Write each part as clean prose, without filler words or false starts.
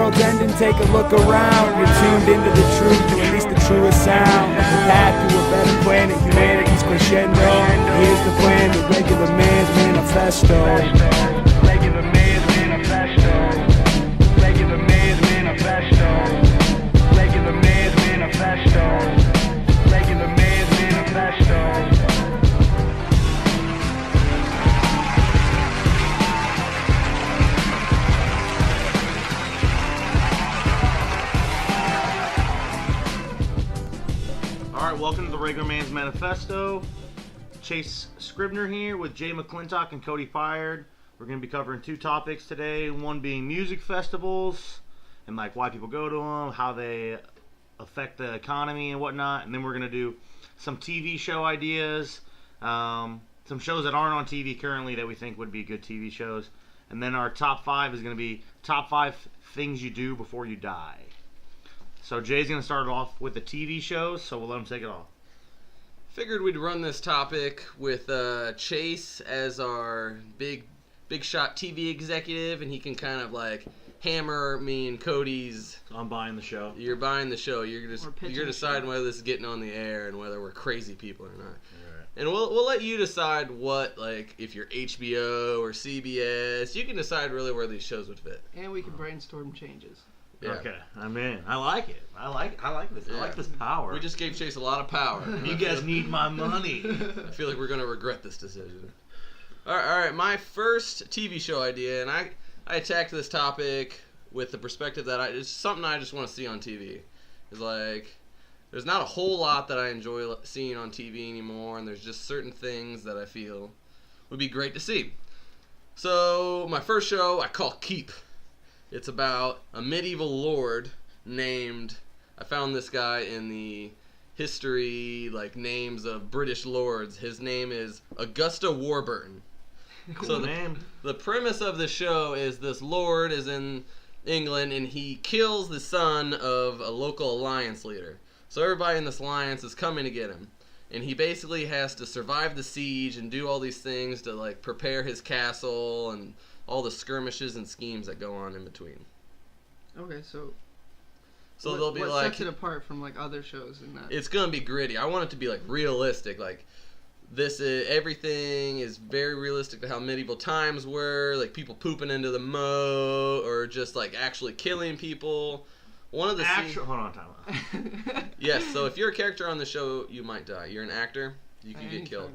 world's ending, take a look around. You're tuned into the truth, or at least the truest sound. The path to a better planet, humanity's crescendo. Here's the plan, the regular man's manifesto. Regular man's manifesto. Regular man's manifesto. Regular man's manifesto. Regular man's manifesto. Alright, welcome to the Regular Man's Manifesto. Chase Scribner here with Jay McClintock and Cody Fired. We're going to be covering two topics today. One being music festivals and like why people go to them, how they affect the economy and whatnot. And then we're going to do some TV show ideas, some shows that aren't on TV currently that we think would be good TV shows. And then our top 5 is going to be top 5 things you do before you die. So Jay's going to start off with the TV shows, so we'll let him take it off. Figured we'd run this topic with Chase as our big shot TV executive, and he can kind of like hammer me and Cody's. I'm buying the show. You're buying the show. You're deciding whether this is getting on the air and whether we're crazy people or not. Right. And we'll let you decide what, like, if you're HBO or CBS, you can decide really where these shows would fit. And we can brainstorm changes. Yeah. Okay, I'm in. I like it. I like this. Yeah. I like this power. We just gave Chase a lot of power. You guys need my money. I feel like we're going to regret this decision. All right, my first TV show idea, and I attacked this topic with the perspective that it's something I just want to see on TV. It's like, there's not a whole lot that I enjoy seeing on TV anymore, and there's just certain things that I feel would be great to see. So, my first show I call Keep. It's about a medieval lord named, I found this guy in the history, like, names of British lords. His name is Augusta Warburton. Cool name. The premise of the show is this lord is in England and he kills the son of a local alliance leader. So everybody in this alliance is coming to get him. And he basically has to survive the siege and do all these things to, like, prepare his castle and all the skirmishes and schemes that go on in between. Okay, so they'll be what like, sets it apart from like other shows in that? it's gonna be gritty. I want it to be like realistic. Like everything is very realistic to how medieval times were. Like people pooping into the moat or just like actually killing people. One of the hold on, time out. Yes. So if you're a character on the show, you might die. You're an actor, you can get killed.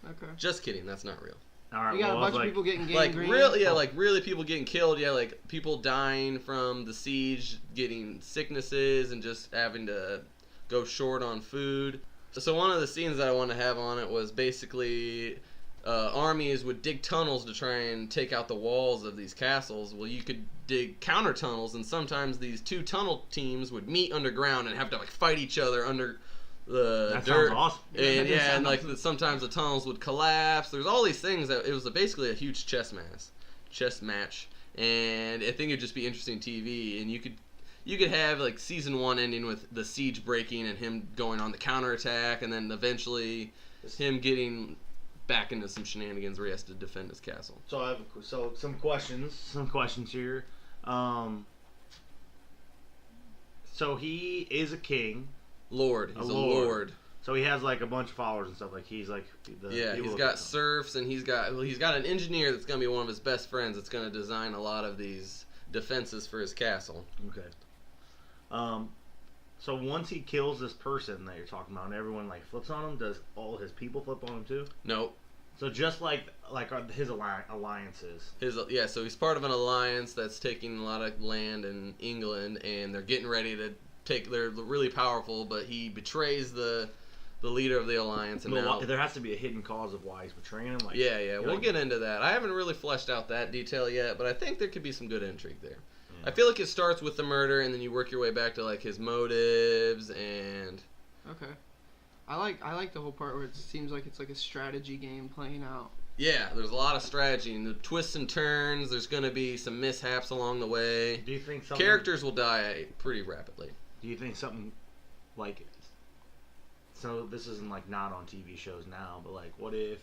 Okay. Just kidding. That's not real. All right, You got a bunch of people getting gangrene. Really people getting killed. Yeah, like people dying from the siege, getting sicknesses, and just having to go short on food. So one of the scenes that I wanted to have on it was basically armies would dig tunnels to try and take out the walls of these castles. Well, you could dig counter tunnels, and sometimes these two tunnel teams would meet underground and have to like fight each other under the that dirt. sounds awesome. And like sometimes the tunnels would collapse. There's all these things that it was basically a huge chess match, and I think it'd just be interesting TV. And you could have like season 1 ending with the siege breaking and him going on the counterattack, and then eventually him getting back into some shenanigans where he has to defend his castle. So I have some questions here. So he is a king. Lord. He's a lord. So he has like a bunch of followers and stuff. Like he's like he's got serfs, and he's got an engineer that's gonna be one of his best friends that's gonna design a lot of these defenses for his castle. Okay. So once he kills this person that you're talking about, and everyone like flips on him, does all his people flip on him too? Nope. So just like his alliances. So he's part of an alliance that's taking a lot of land in England, and they're getting ready to they're really powerful, but he betrays the leader of the alliance, and now there has to be a hidden cause of why he's betraying him. Like, we'll get into that. I haven't really fleshed out that detail yet, but I think there could be some good intrigue there. Yeah. I feel like it starts with the murder, and then you work your way back to like his motives and. Okay, I like the whole part where it seems like it's like a strategy game playing out. Yeah, there's a lot of strategy and the twists and turns. There's going to be some mishaps along the way. Do you think characters will die pretty rapidly? Do you think something like, so this isn't like not on TV shows now, but like what if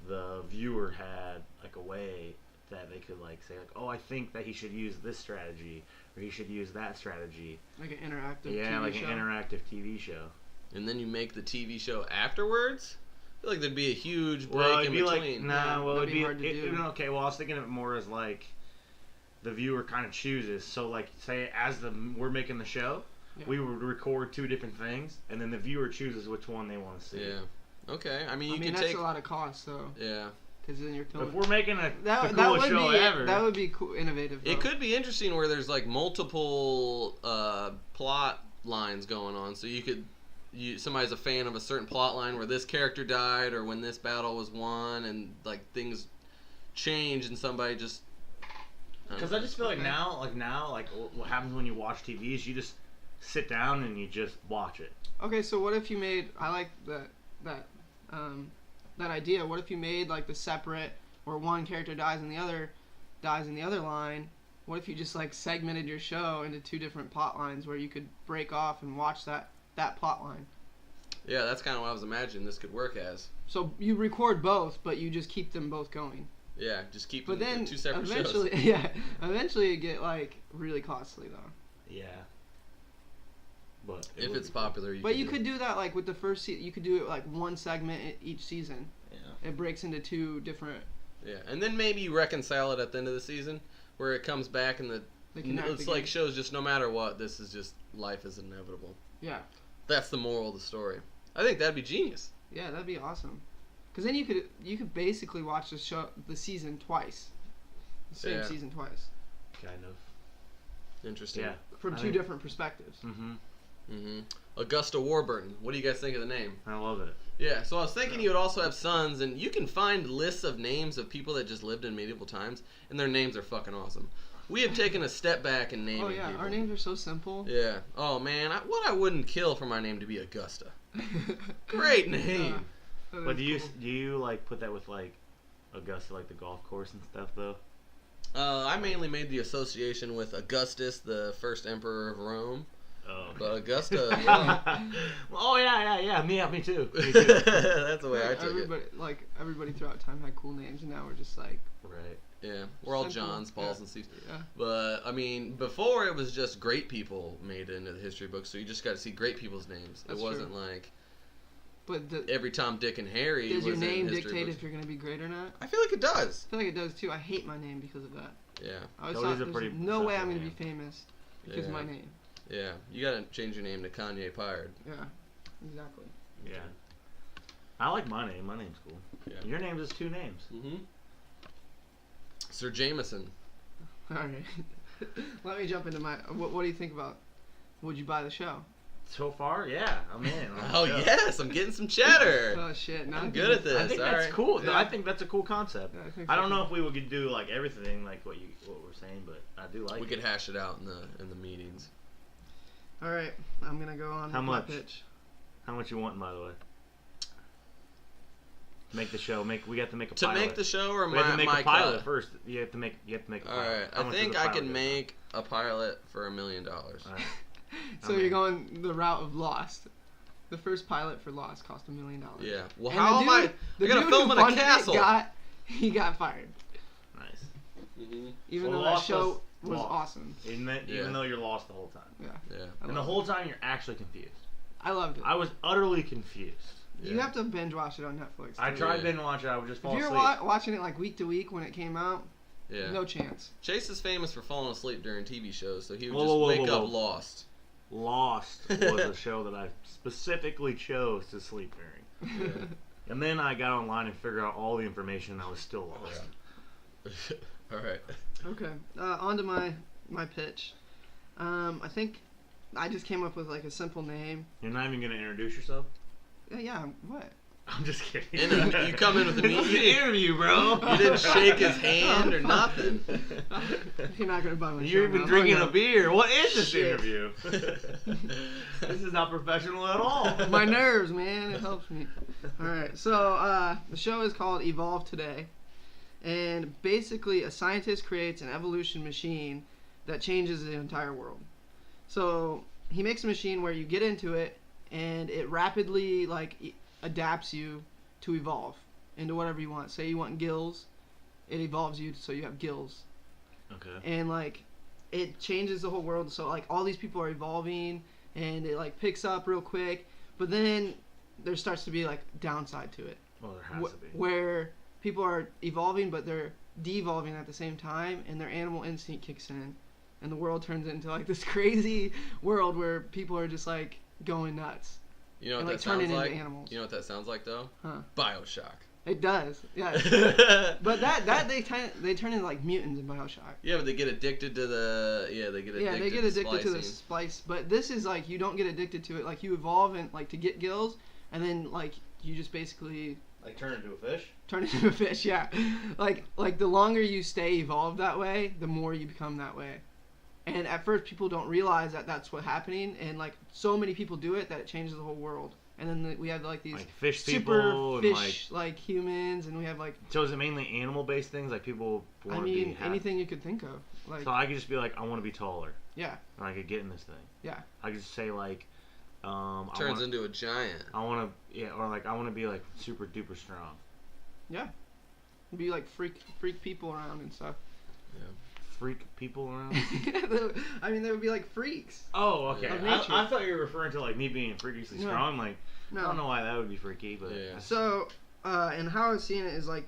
the viewer had like a way that they could like say like, oh, I think that he should use this strategy or he should use that strategy. Like an interactive Yeah, TV like show. an interactive TV show. And then you make the TV show afterwards? I feel like there'd be a huge break Well, it'd in be between. like, nah, well, that'd it'd be be, hard to do. okay, well, I was thinking of it more as like the viewer kind of chooses. So, like, say, we're making the show, Yeah. we would record two different things, and then the viewer chooses which one they want to see. Yeah. Okay. I mean, I you mean, could that's take. a lot of cost, though, Yeah. because then you're If filming. we're making the That coolest would show be ever, that would be cool, innovative. It though. could be interesting where there's like multiple plot lines going on. So somebody's a fan of a certain plot line where this character died or when this battle was won, and like things change, and somebody just. because I just feel like now, what happens when you watch TV is you just sit down and you just watch it. Okay, so what if you made? I like that idea. What if you made like the separate, where one character dies and the other dies in the other line? What if you just like segmented your show into two different plot lines where you could break off and watch that plot line? Yeah, that's kind of what I was imagining this could work as. So you record both, but you just keep them both going. Yeah, just keep But them then two separate eventually, shows. eventually it get like really costly though. Yeah. But it If would it's be cool. popular, But you do could it. do that like with the first season. You could do it like one segment each season. Yeah. It breaks into two different. Yeah, and then maybe you reconcile it at the end of the season, where it comes back and They connect it's again. like shows just no matter what, this is just life is inevitable. Yeah. That's the moral of the story. I think that'd be genius. Yeah, that'd be awesome. Because then you could basically watch the season twice, the same Yeah. season twice, Kind of. Interesting. Yeah. from I two think- different perspectives. Mm-hmm. Mm-hmm. Augusta Warburton. What do you guys think of the name? I love it. Yeah, so I was thinking you would also have sons, and you can find lists of names of people that just lived in medieval times, and their names are fucking awesome. We have taken a step back in naming Oh yeah, people. our names are so simple. Yeah. Oh man, what I wouldn't kill for my name to be Augusta. Great name. That But is do you like put that with like Augusta, like the golf course and stuff though? I mainly made the association with Augustus, the first emperor of Rome. Oh. But Augusta, yeah. Oh yeah. Me too. Me too. That's the way I took everybody throughout time had cool names, and now we're just like, Right. it. Yeah, we're all Simple. Johns, Pauls, Yeah. and Steves. yeah. But I mean, before it was just great people made it into the history books, so you just got to see great people's names. That's it wasn't like But every Tom, Dick, and Harry does was your in name history dictate books. if you're gonna be great or not? I feel like it does. I feel like it does too. I hate my name because of that. Yeah, I always Cody's thought a there's pretty no way I'm successful gonna be name. famous because of Yeah. my name. yeah. You gotta change your name to Kanye Pyard. Yeah, exactly. Yeah. I like my name. My name's cool. Yeah. Your name is two names. Mm-hmm. Sir Jameson. All right. Let me jump into my. What do you think about? Would you buy the show? So far, yeah, I'm in. Oh yes, I'm getting some cheddar. Oh shit! Now I'm I good think at this. I think All that's right. cool. Yeah. I think that's a cool concept. Yeah, I think I so don't too. know if we would do like everything like what we're saying, but I do like We it. could hash it out in the meetings. All right, I'm gonna go on How with my much? pitch. How much you want, by the way? Make the show. We got to make a To pilot. make the show or we have my to make my a pilot cut? first. You have to make a pilot. All right, How I much think does a I pilot can do? make a pilot for $1 million. All right. So I'm you're in. going the route of Lost. The first pilot for Lost cost $1 million. Yeah. Well, And how the am I? dude- the I gotta dude film who in a funded it castle. He got fired, Nice. Mm-hmm. even Well, though that Lost show was was Lost. awesome. Even Yeah. though you're lost the whole time, Yeah, Yeah. I and the loved whole time you're actually confused. it. I loved it. I was utterly confused. You Yeah. have to binge watch it on Netflix. I too. tried Yeah. binge watching. I would just fall If you're asleep. watching it like week to week when it came out, Yeah. no chance. Chase is famous for falling asleep during TV shows, so he would Whoa, just whoa, whoa, wake whoa, up whoa. lost. Lost was a show that I specifically chose to sleep during. Yeah. And then I got online and figured out all the information and I was still lost. All right. Okay, on to my pitch. I think I just came up with like a simple name. You're not even going to introduce yourself? Yeah, what? I'm just kidding. You come in with a This is meeting. an interview, bro. You didn't shake his hand or nothing. You're not gonna buy my You're show even now. drinking Oh, a beer. What is this Shit. interview? This is not professional at all. no. My nerves, man, it helps me. All right, so the show is called Evolve Today, and basically a scientist creates an evolution machine that changes the entire world. So he makes a machine where you get into it, and it rapidly adapts you to evolve into whatever you want. Say you want gills, it evolves you so you have gills. Okay. And like it changes the whole world. So like all these people are evolving, and it like picks up real quick. But then there starts to be like downside to it, Well, there has to be. where people are evolving, but they're de-evolving at the same time, and their animal instinct kicks in, and the world turns into like this crazy world where people are just like going nuts. You know what And, that like, turning sounds into like? animals. You know what that sounds like though? Huh. BioShock. It does, yeah. But that they turn into like mutants in BioShock. Yeah, but they get addicted to the They get addicted to the splicing. splice. But this is like you don't get addicted to it. Like you evolve and like to get gills, and then like you just basically Like turn into a fish? turn into a fish. Yeah, like the longer you stay evolved that way, the more you become that way. And at first, people don't realize that that's what's happening, and like so many people do it that it changes the whole world. And then we have like these Like fish super people and fish like humans, and we have like So is it mainly animal-based things? Like people want I to mean be... anything you could think of. Like So I could just be like, I want to be taller. yeah, And I could get in this thing. yeah, I could just say like... Turns into a giant. I want to... Yeah, or like I want to be like super duper strong. be like freak people around and stuff. Freak people around? I mean, they would be like freaks. Oh, okay. Of I nature. thought you were referring to like me being freakishly No. strong. Like, I No. don't know why that would be freaky, but... Yeah. So, and how I was seeing it is like,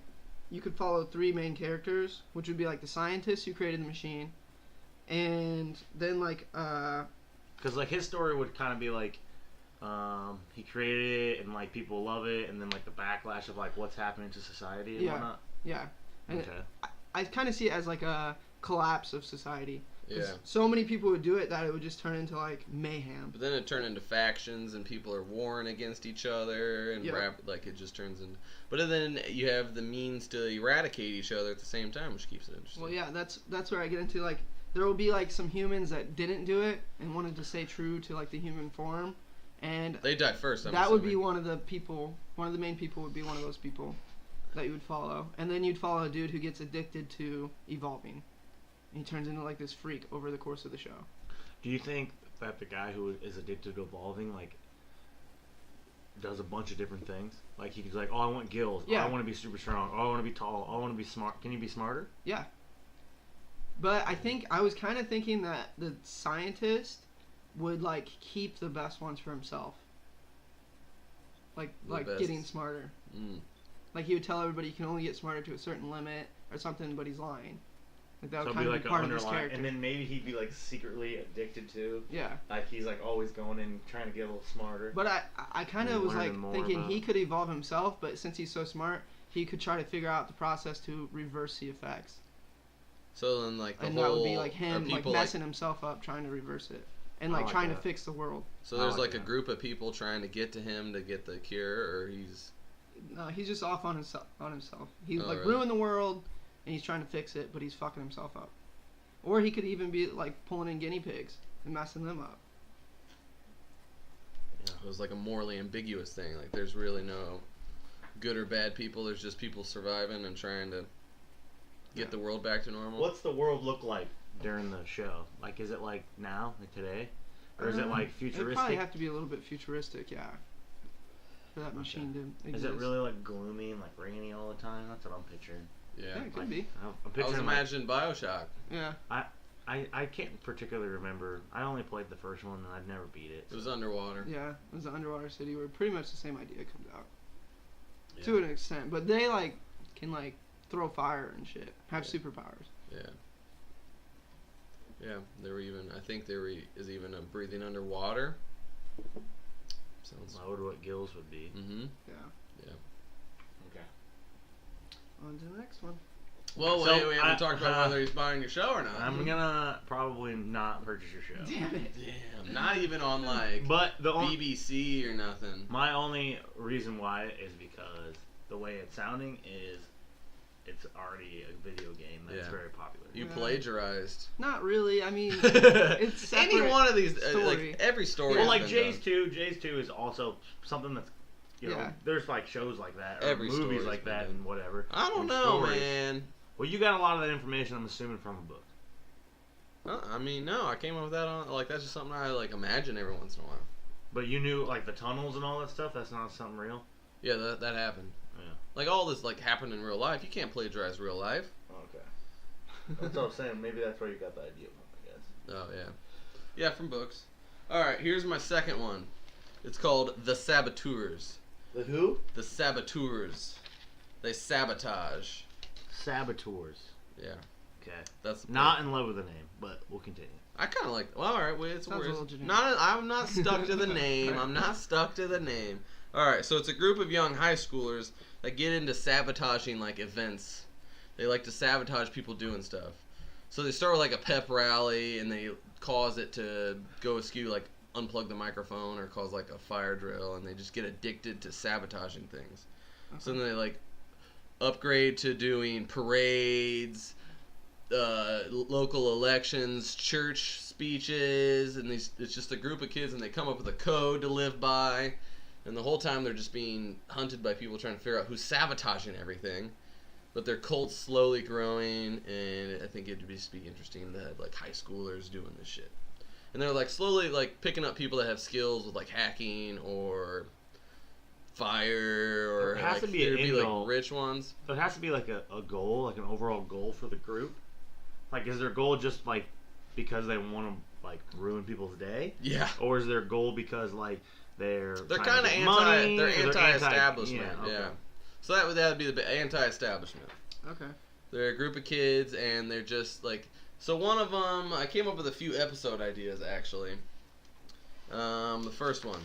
you could follow three main characters, which would be like the scientist who created the machine, and then like, Because like his story would kind of be like, he created it and like people love it, and then like the backlash of like what's happening to society and Yeah. whatnot. yeah, and Okay. I kind of see it as like a collapse of society. 'Cause Yeah. so many people would do it that it would just turn into like mayhem. But then it turned into factions, and people are warring against each other, and Yeah. like it just turns into. But then you have the means to eradicate each other at the same time, which keeps it interesting. Well, yeah, that's where I get into like there will be like some humans that didn't do it and wanted to stay true to like the human form, and They die first. that would be one of the people. One of the main people would be one of those people that you would follow, and then you'd follow a dude who gets addicted to evolving, and he turns into like this freak over the course of the show. Do you think that the guy who is addicted to evolving like does a bunch of different things? Like he's like, oh, I want gills. Yeah. Oh, I want to be super strong. Oh, I want to be tall. Oh, I want to be smart. Can you be smarter? Yeah. But I think I was kind of thinking that the scientist would like keep the best ones for himself. Like best. getting smarter. Mm. Like he would tell everybody you can only get smarter to a certain limit or something, but he's lying. Like that So would it'd kind be of like be an part of his underlying, character. and then maybe he'd be like secretly addicted to. Yeah. Like he's like always going and trying to get a little smarter. But I kind of And was like learning more thinking about he it. could evolve himself, but since he's so smart, he could try to figure out the process to reverse the effects. So then, like the And whole that would be like are him like people messing himself up trying to reverse it. And I like like trying that. to fix the world. So I there's like like a that. group of people trying to get to him to get the cure, or he's No, he's just off on himself. He's Oh, like really? ruined the world, and he's trying to fix it, but he's fucking himself up. Or he could even be like pulling in guinea pigs and messing them up. it was like a morally ambiguous thing. Like there's really no good or bad people. There's just people surviving and trying to get Yeah. the world back to normal. What's the world look like during the show? Like, is it like now, like today, or is it like It'd probably futuristic? have to be a little bit futuristic, yeah. For that machine to exist. Is it really like gloomy and like rainy all the time? That's what I'm picturing. Yeah. Yeah, it could Like, be. I'm I was picturing like, imagining Bioshock. Yeah. I can't particularly remember. I only played the first one and I've never beat it. It was underwater. Yeah. It was the underwater city where pretty much the same idea comes out. Yeah. To an extent. But they like can like throw fire and shit. Have Yeah. superpowers. Yeah. Yeah, there were even. I think there is even a breathing underwater. Sounds. I wonder what gills would be. Mm-hmm. Yeah. Okay. On to the next one. Well, So, wait, we haven't talked about whether he's buying your show or not. I'm gonna probably not purchase your show. Damn it. Damn, not even on like But the only, BBC or nothing. my only reason why is because the way it's sounding is it's already a video game that's Yeah. very popular. You Yeah. plagiarized. Not really. I mean, it's Any separate one of these, story. like every story. Well, has like been Jay's done. 2, Jay's 2 is also something that's, you know, Yeah. there's like shows like that, or Every movies story's like been that, done. and whatever. I don't and know, stories. man. Well, you got a lot of that information, I'm assuming, from a book. I mean, no, I came up with that on like that's just something I like imagine every once in a while. But you knew like the tunnels and all that stuff. That's not something real. Yeah, that happened. Yeah. Like all this like happened in real life. You can't plagiarize real life. Okay. That's what I'm saying. Maybe that's where you got the idea from, I guess. Oh yeah, yeah, from books. All right, here's my second one. It's called The Saboteurs. The who? The Saboteurs. They sabotage. Saboteurs. Yeah, Okay. that's Not in love with the name, but we'll continue. I kind of like. Well, all right, wait, it's Sounds a worse. little generic. I'm not stuck to the name. I'm not stuck to the name. All right, so it's a group of young high schoolers that get into sabotaging like events. They like to sabotage people doing stuff. So they start with like a pep rally, and they cause it to go askew, like unplug the microphone or cause like a fire drill, and they just get addicted to sabotaging things. So then they like upgrade to doing parades, local elections, church speeches, and it's just a group of kids, and they come up with a code to live by, and the whole time they're just being hunted by people trying to figure out who's sabotaging everything. But their cult's slowly growing, and I think it'd just be interesting to have like high schoolers doing this shit. And they're like slowly like picking up people that have skills with like hacking or fire, or There has like, to be an there'd be end like goal. rich ones. So it has to be like a goal, like an overall goal for the group. Like, is their goal just like because they want to like ruin people's day, Yeah. or is their goal because like they're Kind of money, they're or anti-establishment. Yeah. Okay. Yeah. So that would be the anti-establishment. Okay. They're a group of kids, and they're just like. So one of them, I came up with a few episode ideas actually. The first one.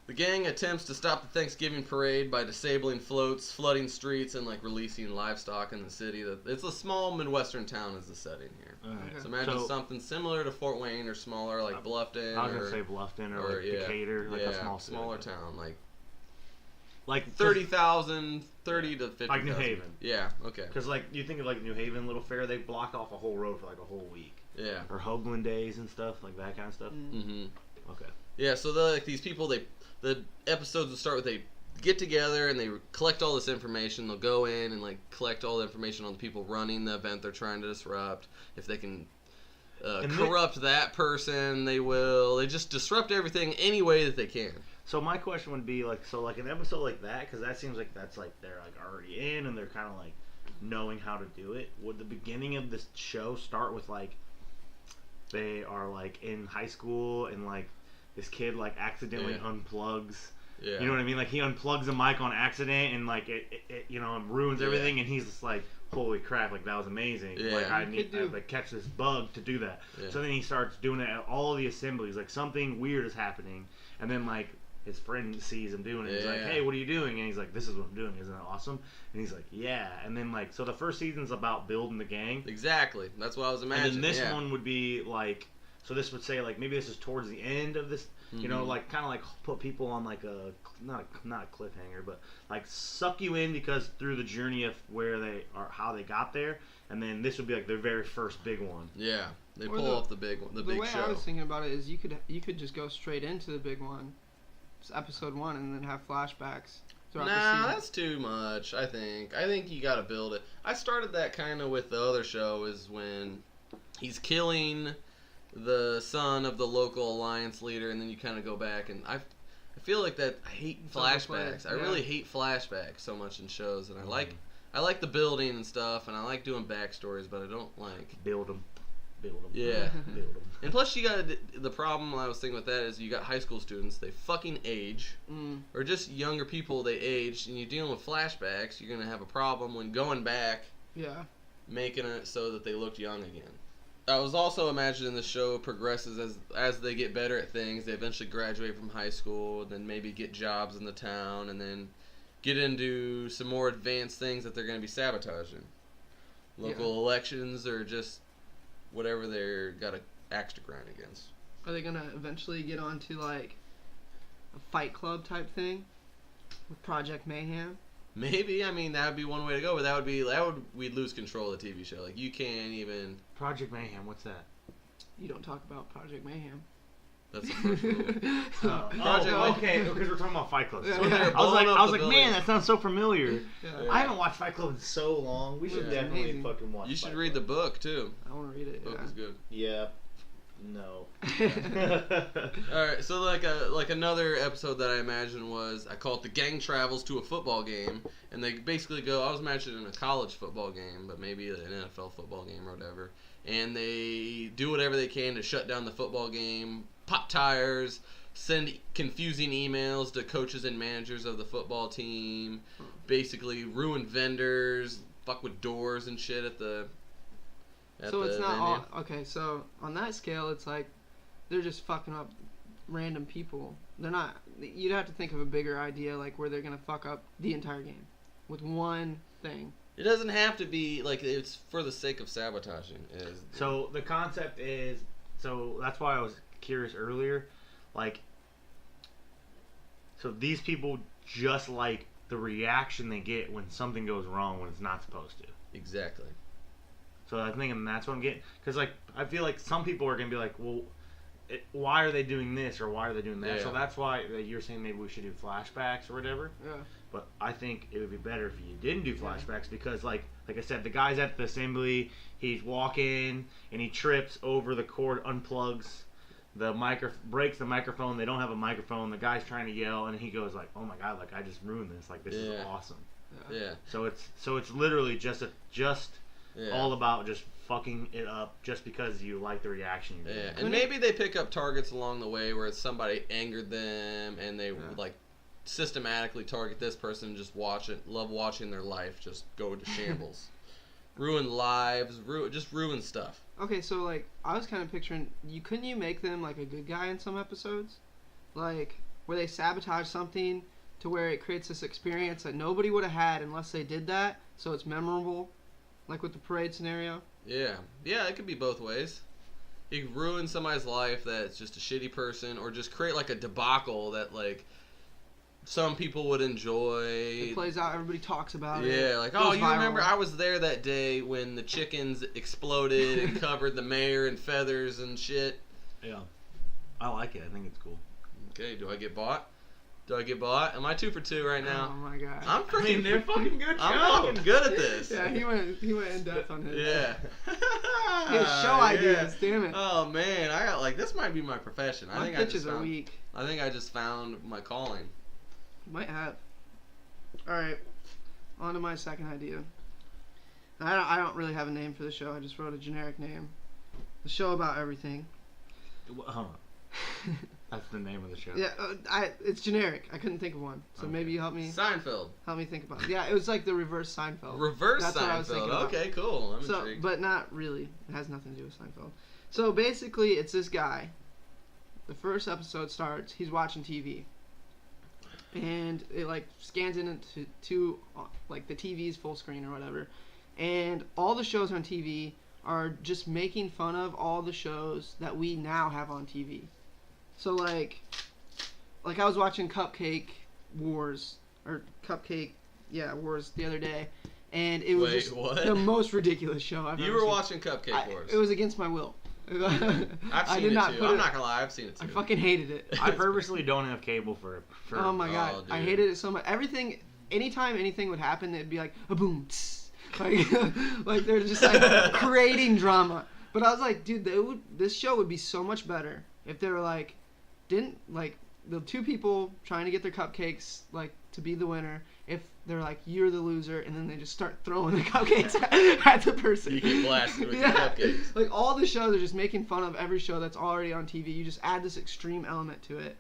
The gang attempts to stop the Thanksgiving parade by disabling floats, flooding streets, and like releasing livestock in the city. It's a small Midwestern town is the setting here. All right. Okay. So imagine So- something similar to Fort Wayne or smaller, like Bluffton. I was or, gonna say Bluffton or like Decatur, like a small city. smaller town, like 30,000, 30 to 50,000. Like New Haven. Yeah. Okay. Because like you think of like New Haven Little Fair, they block off a whole road for like a whole week, Yeah. or Hoagland Days and stuff like that kind of stuff. Mm-hmm. Okay. Yeah. So they're like these people. The episodes will start with they get together and they collect all this information. They'll go in and like collect all the information on the people running the event they're trying to disrupt. If they can corrupt that person, they will. They just disrupt everything any way that they can. So my question would be like, so like an episode like that, because that seems like that's like they're like already in and they're kind of like knowing how to do it. Would the beginning of this show start with like they are like in high school and like this kid like accidentally unplugs? Yeah. You know what I mean? Like he unplugs a mic on accident and like it you know, ruins everything, and he's just like, holy crap, like that was amazing. Yeah. Like I You need could do- to like catch this bug to do that. Yeah. So then he starts doing it at all the assemblies, like something weird is happening, and then like his friend sees him doing it. He's like, Yeah. hey, what are you doing? And he's like, this is what I'm doing. Isn't that awesome? And he's like, yeah. And then like, so the first season's about building the gang. Exactly. That's what I was imagining. And then this yeah. one would be like, so this would say like maybe this is towards the end of this, you know, Mhm. like kind of like put people on like a not a cliffhanger, but like suck you in because through the journey of where they are, how they got there, and then this would be like their very first big one. Yeah. They Or pull the- off the big one, the The big way show. I was thinking about it is you could just go straight into the big one, it's episode 1, and then have flashbacks throughout the Nah, season. that's too much. I think you got to build it. I started that kind of with the other show, is when he's killing the son of the local alliance leader, and then you kind of go back, and I feel like that. I hate It's overplayed, flashbacks. I yeah. really hate flashbacks so much in shows, and I like the building and stuff, and I like doing backstories, but I don't like. Build them. Yeah. Build them. And plus, you got the problem I was thinking with that is you got high school students. They fucking age. Or just younger people, they age, and you're dealing with flashbacks, you're going to have a problem when going back, Yeah. making it so that they looked young again. I was also imagining the show progresses as they get better at things. They eventually graduate from high school, then maybe get jobs in the town, and then get into some more advanced things that they're going to be sabotaging. Local elections, or just whatever they're got an axe to grind against. Are they gonna eventually get onto like a Fight Club type thing with Project Mayhem? Maybe. I mean, that would be one way to go, but we'd lose control of the TV show. Like, you can't even. Project Mayhem. What's that? You don't talk about Project Mayhem. That's the first rule. Project okay, because we're talking about Fight Club. Yeah. So When they're I was blowing up like, the building. man, that sounds so familiar. Yeah. I haven't watched Fight Club in so long. We should Yeah. definitely Amazing. fucking watch. You should Fight read the Club. book too. I want to read it. The book Yeah. is good. Yeah. No. All right, so like another episode that I imagine was, I call it the gang travels to a football game, and they basically go, I was imagining a college football game, but maybe an NFL football game or whatever, and they do whatever they can to shut down the football game, pop tires, send confusing emails to coaches and managers of the football team, basically ruin vendors, fuck with doors and shit at the So it's not venue. all okay. So on that scale, it's like they're just fucking up random people. They're not. You'd have to think of a bigger idea, like where they're gonna fuck up the entire game with one thing. It doesn't have to be like it's for the sake of sabotaging. So the concept is, so that's why I was curious earlier, like, so these people just like the reaction they get when something goes wrong when it's not supposed to. Exactly. So I'm thinking that's what I'm getting, because like I feel like some people are gonna be like, well, why are they doing this or why are they doing that? Yeah. So that's why you're saying maybe we should do flashbacks or whatever. Yeah. But I think it would be better if you didn't do flashbacks, because like I said, the guy's at the assembly, he's walking and he trips over the cord, unplugs the breaks the microphone. They don't have a microphone. The guy's trying to yell, and he goes like, "Oh my god! Like I just ruined this. Like this is awesome." Yeah. So it's literally just Yeah. all about just fucking it up just because you like the reaction you Yeah, get. and maybe they pick up targets along the way where somebody angered them, and they like systematically target this person and just love watching their life just go to shambles, ruin lives, ruin stuff. Okay, so like I was kind of picturing, couldn't you make them like a good guy in some episodes, like where they sabotage something to where it creates this experience that nobody would have had unless they did that, so it's memorable, like with the parade scenario. Yeah, it could be both ways. You could ruin somebody's life that's just a shitty person, or just create like a debacle that like some people would enjoy. It plays out, everybody talks about it. Yeah, like, goes oh, you viral. remember I was there that day when the chickens exploded and covered the mayor in feathers and shit. Yeah, I like it. I think it's cool. Okay, do I get bought? Am I 2 for 2 right Oh now? my god. I'm freaking. they're fucking good I'm fucking good at this. Yeah, he went in depth on his. Yeah. His show ideas, damn it. Oh man, I got like this might be my profession. My pitches are weak. I think I just found my calling. Might have. All right, on to my second idea. I don't really have a name for the show. I just wrote a generic name. The show about everything. Hold on. That's the name of the show. Yeah, it's generic. I couldn't think of one, so Okay. maybe you help me Seinfeld. think about it. Yeah, it was like the reverse Seinfeld. Reverse That's what I was thinking Seinfeld. about. Okay, cool. I'm So, intrigued. but not really. It has nothing to do with Seinfeld. So basically, it's this guy. The first episode starts. He's watching TV, and it like scans into like the TV's full screen or whatever, and all the shows on TV are just making fun of all the shows that we now have on TV. So like I was watching Cupcake Wars Wars the other day, and it was Wait, just what? the most ridiculous show I've You ever were seen. watching Cupcake Wars. It was against my will. I've seen I did it not too. put I'm it. not gonna lie, I've seen it too. I fucking hated it. I purposely don't have cable for Oh my god, Oh, I dude. hated it so much. Anytime anything would happen, it'd be like a boom, tss. like they're just like creating drama. But I was like, dude, this show would be so much better if they were like, didn't like the two people trying to get their cupcakes like to be the winner. If they're like, you're the loser, and then they just start throwing the cupcakes at the person. You get blasted with your cupcakes. Like all the shows are just making fun of every show that's already on TV. You just add this extreme element to it,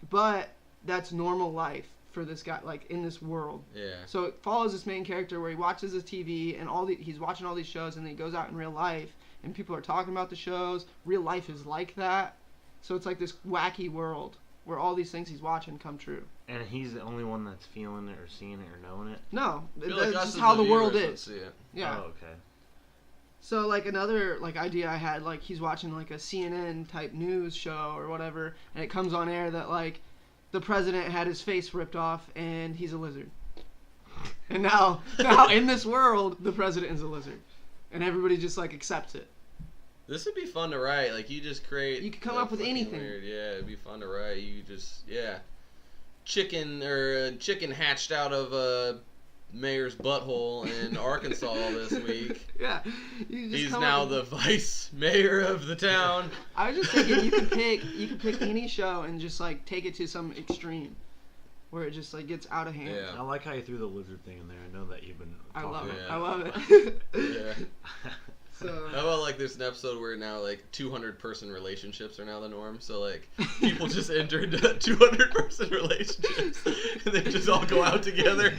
but that's normal life for this guy, like in this world. Yeah. So it follows this main character where he watches his TV and he's watching all these shows, and then he goes out in real life and people are talking about the shows. Real life is like that. So it's like this wacky world where all these things he's watching come true. And he's the only one that's feeling it or seeing it or knowing it. No, I feel that's like us just as how the world viewers would is. see it. Yeah. Oh, okay. So like another like idea I had, like he's watching like a CNN type news show or whatever, and it comes on air that like the president had his face ripped off and he's a lizard. And now in this world the president is a lizard, and everybody just like accepts it. This would be fun to write. Like you just create. You could come like, up with fucking anything. Weird. Yeah, it'd be fun to write. You just chicken hatched out of a mayor's butthole in Arkansas this week. Yeah. You just He's come now up the with- vice mayor of the town. I was just thinking you could pick any show and just like take it to some extreme, where it just like gets out of hand. Yeah. I like how you threw the lizard thing in there. I know that you've been. I love it. Yeah. I love it. Yeah. So How about like there's an episode where now like 200-person relationships are now the norm. So like people just enter into 200-person relationships and they just all go out together.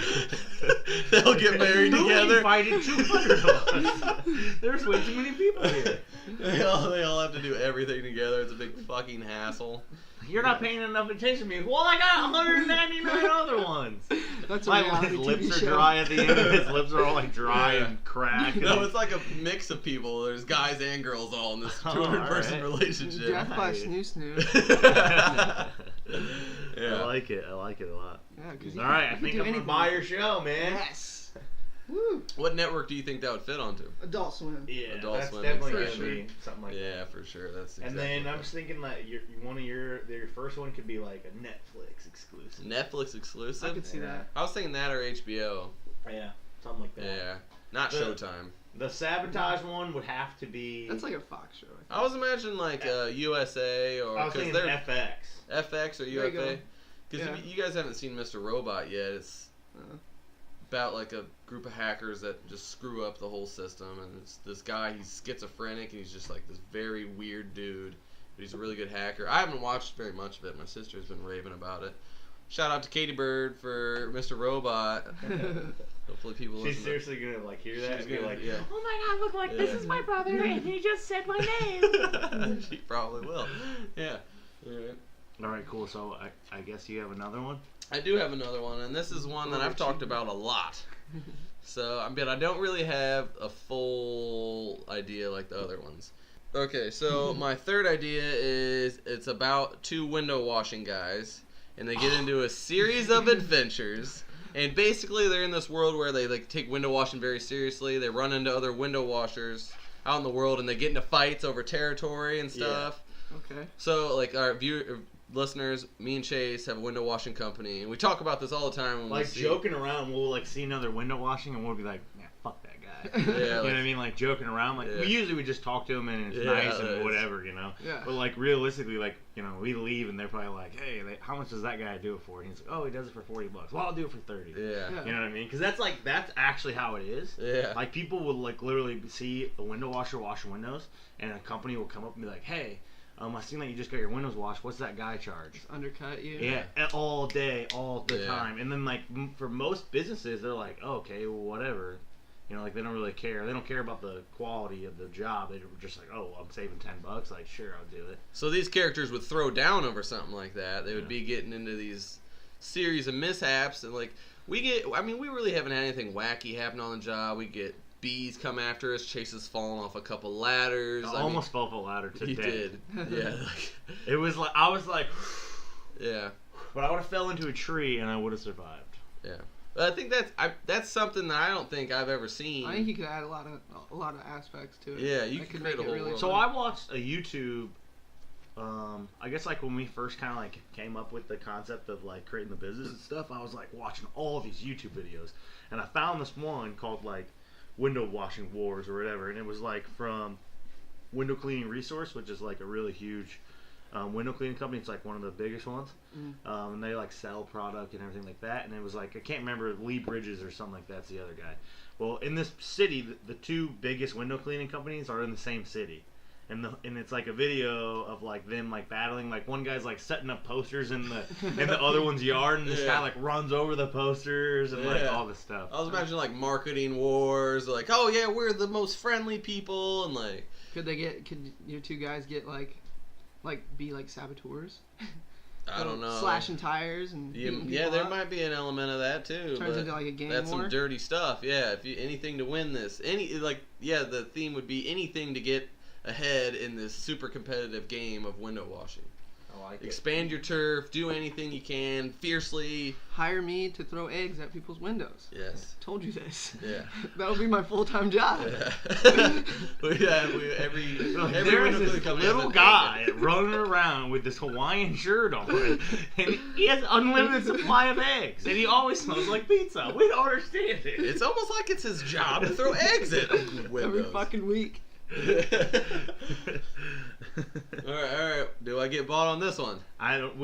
They all get married Who together. invited 200 of us? There's way too many people here. They all have to do everything together. It's a big fucking hassle. You're not paying enough attention to me. Well, I got 199 other ones. that's a My reality his lips TV are show. dry at the end. His lips are all like dry Yeah. and cracked. No, it's like a mix of people. There's guys and girls all in this Oh, 200-person alright. relationship. Death by Nice. snoo snoo. Yeah. I like it. I like it a lot. Yeah, 'cause All right, I you think do I'm gonna anything. buy your show, man. Yes. Woo. What network do you think that would fit onto? Adult Swim. Yeah, Adult that's Swim, definitely for gonna sure. be something like that. Yeah, for sure. That's And exactly then I'm right. just thinking that your first one could be like a Netflix exclusive. Netflix exclusive. I could see that. I was thinking that or HBO. Yeah, something like that. Yeah, not The- Showtime. The Sabotage one would have to be. That's like a Fox show. I think. I was imagining like USA or I was because thinking they're FX. FX or There you UFA. go. Because Yeah. you guys haven't seen Mr. Robot yet. It's Uh. about like a group of hackers that just screw up the whole system, and it's this guy. He's schizophrenic, and he's just like this very weird dude. But he's a really good hacker. I haven't watched very much of it. My sister's been raving about it. Shout out to Katie Bird for Mr. Robot. Hopefully people She's listen. to- seriously gonna like hear that She's and be gonna- like, yeah. "Oh my God, look like Yeah. this is my brother, and he just said my name." She probably will. Yeah. Alright. All right, cool. So I guess you have another one. I do have another one, and this is one that I've talked about a lot. So, I mean, I don't really have a full idea like the other ones. Okay, so my third idea is it's about two window washing guys, and they get into a series of adventures. And basically, they're in this world where they like take window washing very seriously. They run into other window washers out in the world, and they get into fights over territory and stuff. Okay. So, like our listeners, me and Chase have a window washing company, and we talk about this all the time. When Like we see, joking around, we'll like see another window washing, and we'll be like, "Man, fuck that guy." You know Yeah, what I mean? Like joking around. Like Yeah. we usually just talk to him and it's Yeah, nice it's- and whatever, you know. Yeah. But like realistically, like we leave and they're probably like, "Hey, how much does that guy do it for?" And he's like, "Oh, he does it for $40." Well, I'll do it for 30. Yeah. Yeah. You know what I mean? Because that's actually how it is. Yeah. Like people will like literally see a window washer washing windows, and a company will come up and be like, "Hey, I seen that you just got your windows washed. What's that guy charge?" Just undercut you. Yeah, all day, all the Yeah. time. And then like for most businesses, they're like, oh, okay, well, whatever. You know, like they don't really care. They don't care about the quality of the job. They're just like, oh, I'm saving $10. Like, sure, I'll do it. So these characters would throw down over something like that. They would Yeah. be getting into these series of mishaps, and like we really haven't had anything wacky happen on the job. We get bees come after us. Chase has fallen off a couple ladders. I almost fell off a ladder today. He did. Yeah. Like, It was like I was like, yeah. but I would have fell into a tree and I would have survived. Yeah. But I think that's something that I don't think I've ever seen. I think you could add a lot of aspects to it. Yeah, you That could make create a it whole really world. So fun. I watched a YouTube. I guess like when we first kind of like came up with the concept of like creating the business and stuff, I was like watching all of these YouTube videos, and I found this one called like Window Washing Wars or whatever, and it was like from Window Cleaning Resource, which is like a really huge window cleaning company. It's like one of the biggest ones, and they like sell product and everything like that. And it was like I can't remember, Lee Bridges or something like that's the other guy. Well, in this city, the two biggest window cleaning companies are in the same city. And it's like a video of like them like battling. Like one guy's like setting up posters in the other one's yard, and this Yeah. guy like runs over the posters and like Yeah. all this stuff. I was imagining like marketing wars, like, oh yeah, we're the most friendly people, and like, Could your two guys get like be like saboteurs? I don't know. Slashing tires and beating Yeah, people there up? might be an element of that too. Turns but into like a game that's war. some dirty stuff. Yeah, if you anything to win this, the theme would be anything to get ahead in this super competitive game of window washing. I like it. Expand your turf. Do anything you can fiercely. Hire me to throw eggs at people's windows. Yes. Told you this. Yeah. That'll be my full-time job. Yeah. every There is window this click company has little an guy egg. running around with this Hawaiian shirt on, and he has unlimited supply of eggs, and he always smells like pizza. We don't understand it. It's almost like it's his job to throw eggs at windows. Every fucking week. All right. Do I get bought on this one? I don't.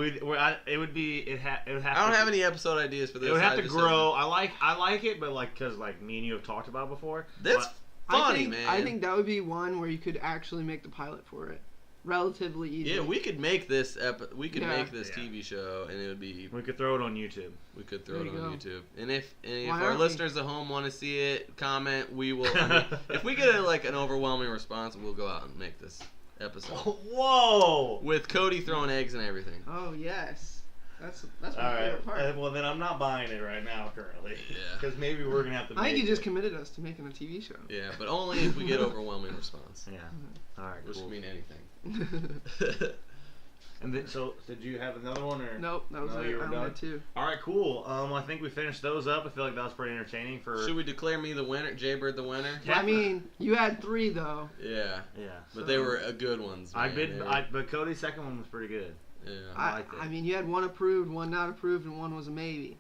It would be. It would have. I don't to, have any episode ideas for this. It would have I to just grow. I like it, but because me and you have talked about it before. That's but funny, man. I think that would be one where you could actually make the pilot for it relatively easy. Yeah, we could make this make this Yeah. TV show, and it would be. we could throw it on YouTube. We could throw There it you on go. YouTube, and if Why our aren't we? listeners at home want to see it, comment. We will. If we get an overwhelming response, we'll go out and make this episode Whoa! with Cody throwing eggs and everything. Oh yes, that's my All right. favorite part. Well, then I'm not buying it right now currently. Yeah. Because maybe we're gonna have to. I think make you just it. committed us to making a TV show. Yeah, but only if we get overwhelming response, Yeah. All right. which Cool. could mean anything. And then, so did you have another one or? Nope, that was No, it. you were I only done? had two. All right. Cool. I think we finished those up. I feel like that was pretty entertaining for. Should we declare me the winner, Jaybird the winner? Yeah. I mean, you had three though. Yeah, Yeah. but they were good ones. I man. bid. They were- But Cody's second one was pretty good. Yeah. I liked it. I mean, you had one approved, one not approved, and one was a maybe.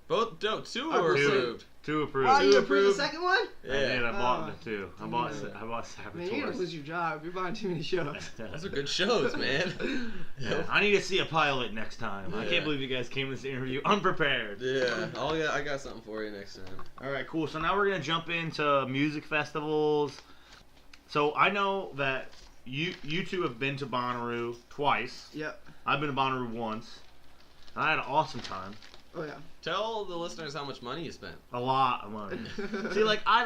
Both two I were was saying- approved. Two approved. Oh, Two you approved the approved. second one? I did. I bought Oh, the two. I damn bought. it. I bought Man, you're gonna Saboteurs. lose your job. You're buying too many shows. Those are good shows, man. Yeah, I need to see a pilot next time. I Yeah. can't believe you guys came to this interview unprepared. Yeah, I got something for you next time. All right, cool. So now we're gonna jump into music festivals. So I know that you two have been to Bonnaroo twice. Yep. I've been to Bonnaroo once. And I had an awesome time. Oh yeah. Tell the listeners how much money you spent. A lot of money. See, like I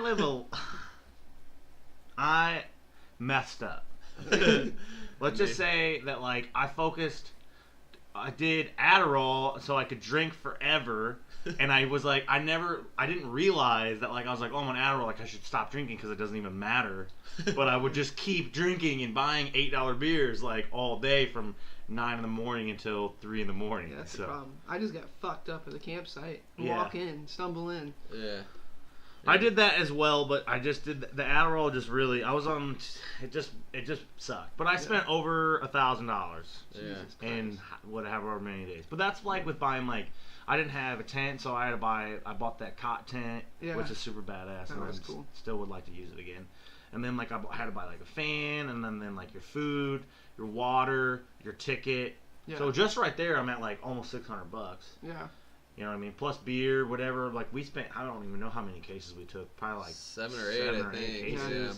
messed up. Let's just say that like I did Adderall so I could drink forever, and I was like, I didn't realize that like I was like, oh, I'm on Adderall, like I should stop drinking because it doesn't even matter. But I would just keep drinking and buying $8 beers like all day from 9 in the morning until 3 in the morning. Yeah, that's so the problem. I just got fucked up at the campsite. Yeah. Walk in, stumble in. Yeah. I did that as well, but I just did the Adderall. Just really, I was on. It just sucked. But I spent over $1,000 Yeah. in however many days. But that's like with buying like. I didn't have a tent, so I bought that cot tent, Yeah. which is super badass. That and was I cool. Still would like to use it again. And then like I had to buy like a fan, and then like your food, your water, your ticket. Yeah. So just right there, I'm at like almost $600. Yeah. You know what I mean? Plus beer, whatever. Like we spent, I don't even know how many cases we took. Probably like 7 or 8, I think. cases. Yeah.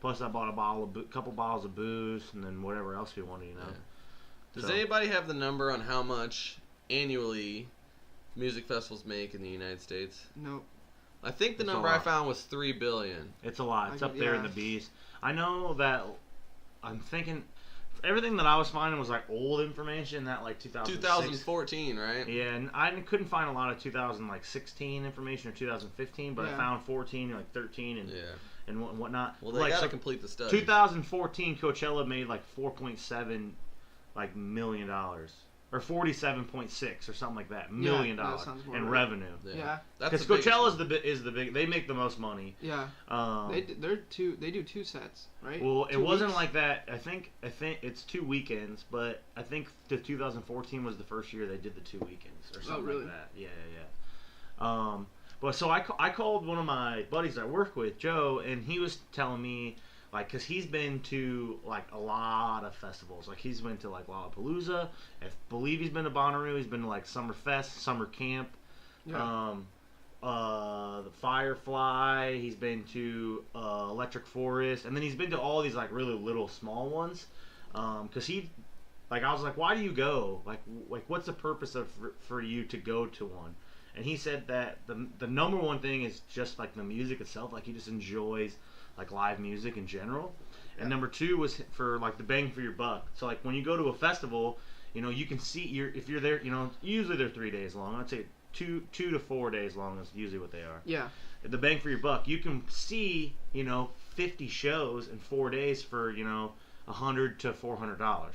Plus I bought a couple bottles of booze, and then whatever else we wanted. You know. Does So- anybody have the number on how much annually music festivals make in the United States? Nope. I think the It's a number I lot. found was $3 billion. It's a lot. It's I- up there in yeah. the B's. I know that. I'm thinking everything that I was finding was like old information, that like 2006. 2014, right? Yeah, and I couldn't find a lot of 2016 information or 2015, but I Yeah. found 14, like 13, and Yeah. and whatnot. Well, they like, gotta so complete the study. 2014 Coachella made like 4.7 like million dollars or 47.6 or something like that million that dollars sounds more in right. revenue. Yeah. That's Because the biggest Coachella one. is the big. They make the most money. Yeah. They do two sets, right? Well, it 2 wasn't weeks? like that. I think it's 2 weekends, but I think the 2014 was the first year they did the 2 weekends or something really? like that. Yeah. But so I called one of my buddies I work with, Joe, and he was telling me like, cause he's been to like a lot of festivals. Like he's been to like Lollapalooza. I believe he's been to Bonnaroo. He's been to like Summerfest, Summer Camp. Yeah. The Firefly. He's been to Electric Forest, and then he's been to all these like really little small ones. Cause he, like, I was like, why do you go? Like what's the purpose of for you to go to one? And he said that the number one thing is just like the music itself. Like he just enjoys like live music in general. And Yeah. number two was for like the bang for your buck. So like when you go to a festival, you know, you can see if you're there, you know, usually they're 3 days long. I'd say 2 to 4 days long is usually what they are. Yeah. The bang for your buck, you can see, you know, 50 shows in 4 days for, you know, $100 to $400.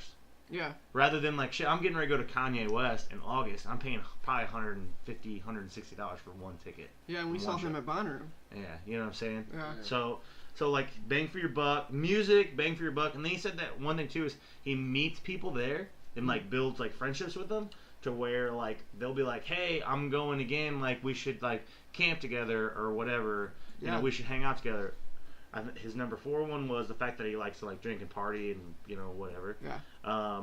Yeah. Rather than like shit, I'm getting ready to go to Kanye West in August. I'm paying probably $150, $160 for one ticket. Yeah, and we saw him at Bonnaroo. Yeah, you know what I'm saying? Yeah. So like bang for your buck, music, bang for your buck. And then he said that one thing too is he meets people there and like builds like friendships with them to where like they'll be like, hey, I'm going again. Like we should like camp together or whatever. You know, we should hang out together. His number 4 one was the fact that he likes to like drink and party and you know whatever. Yeah.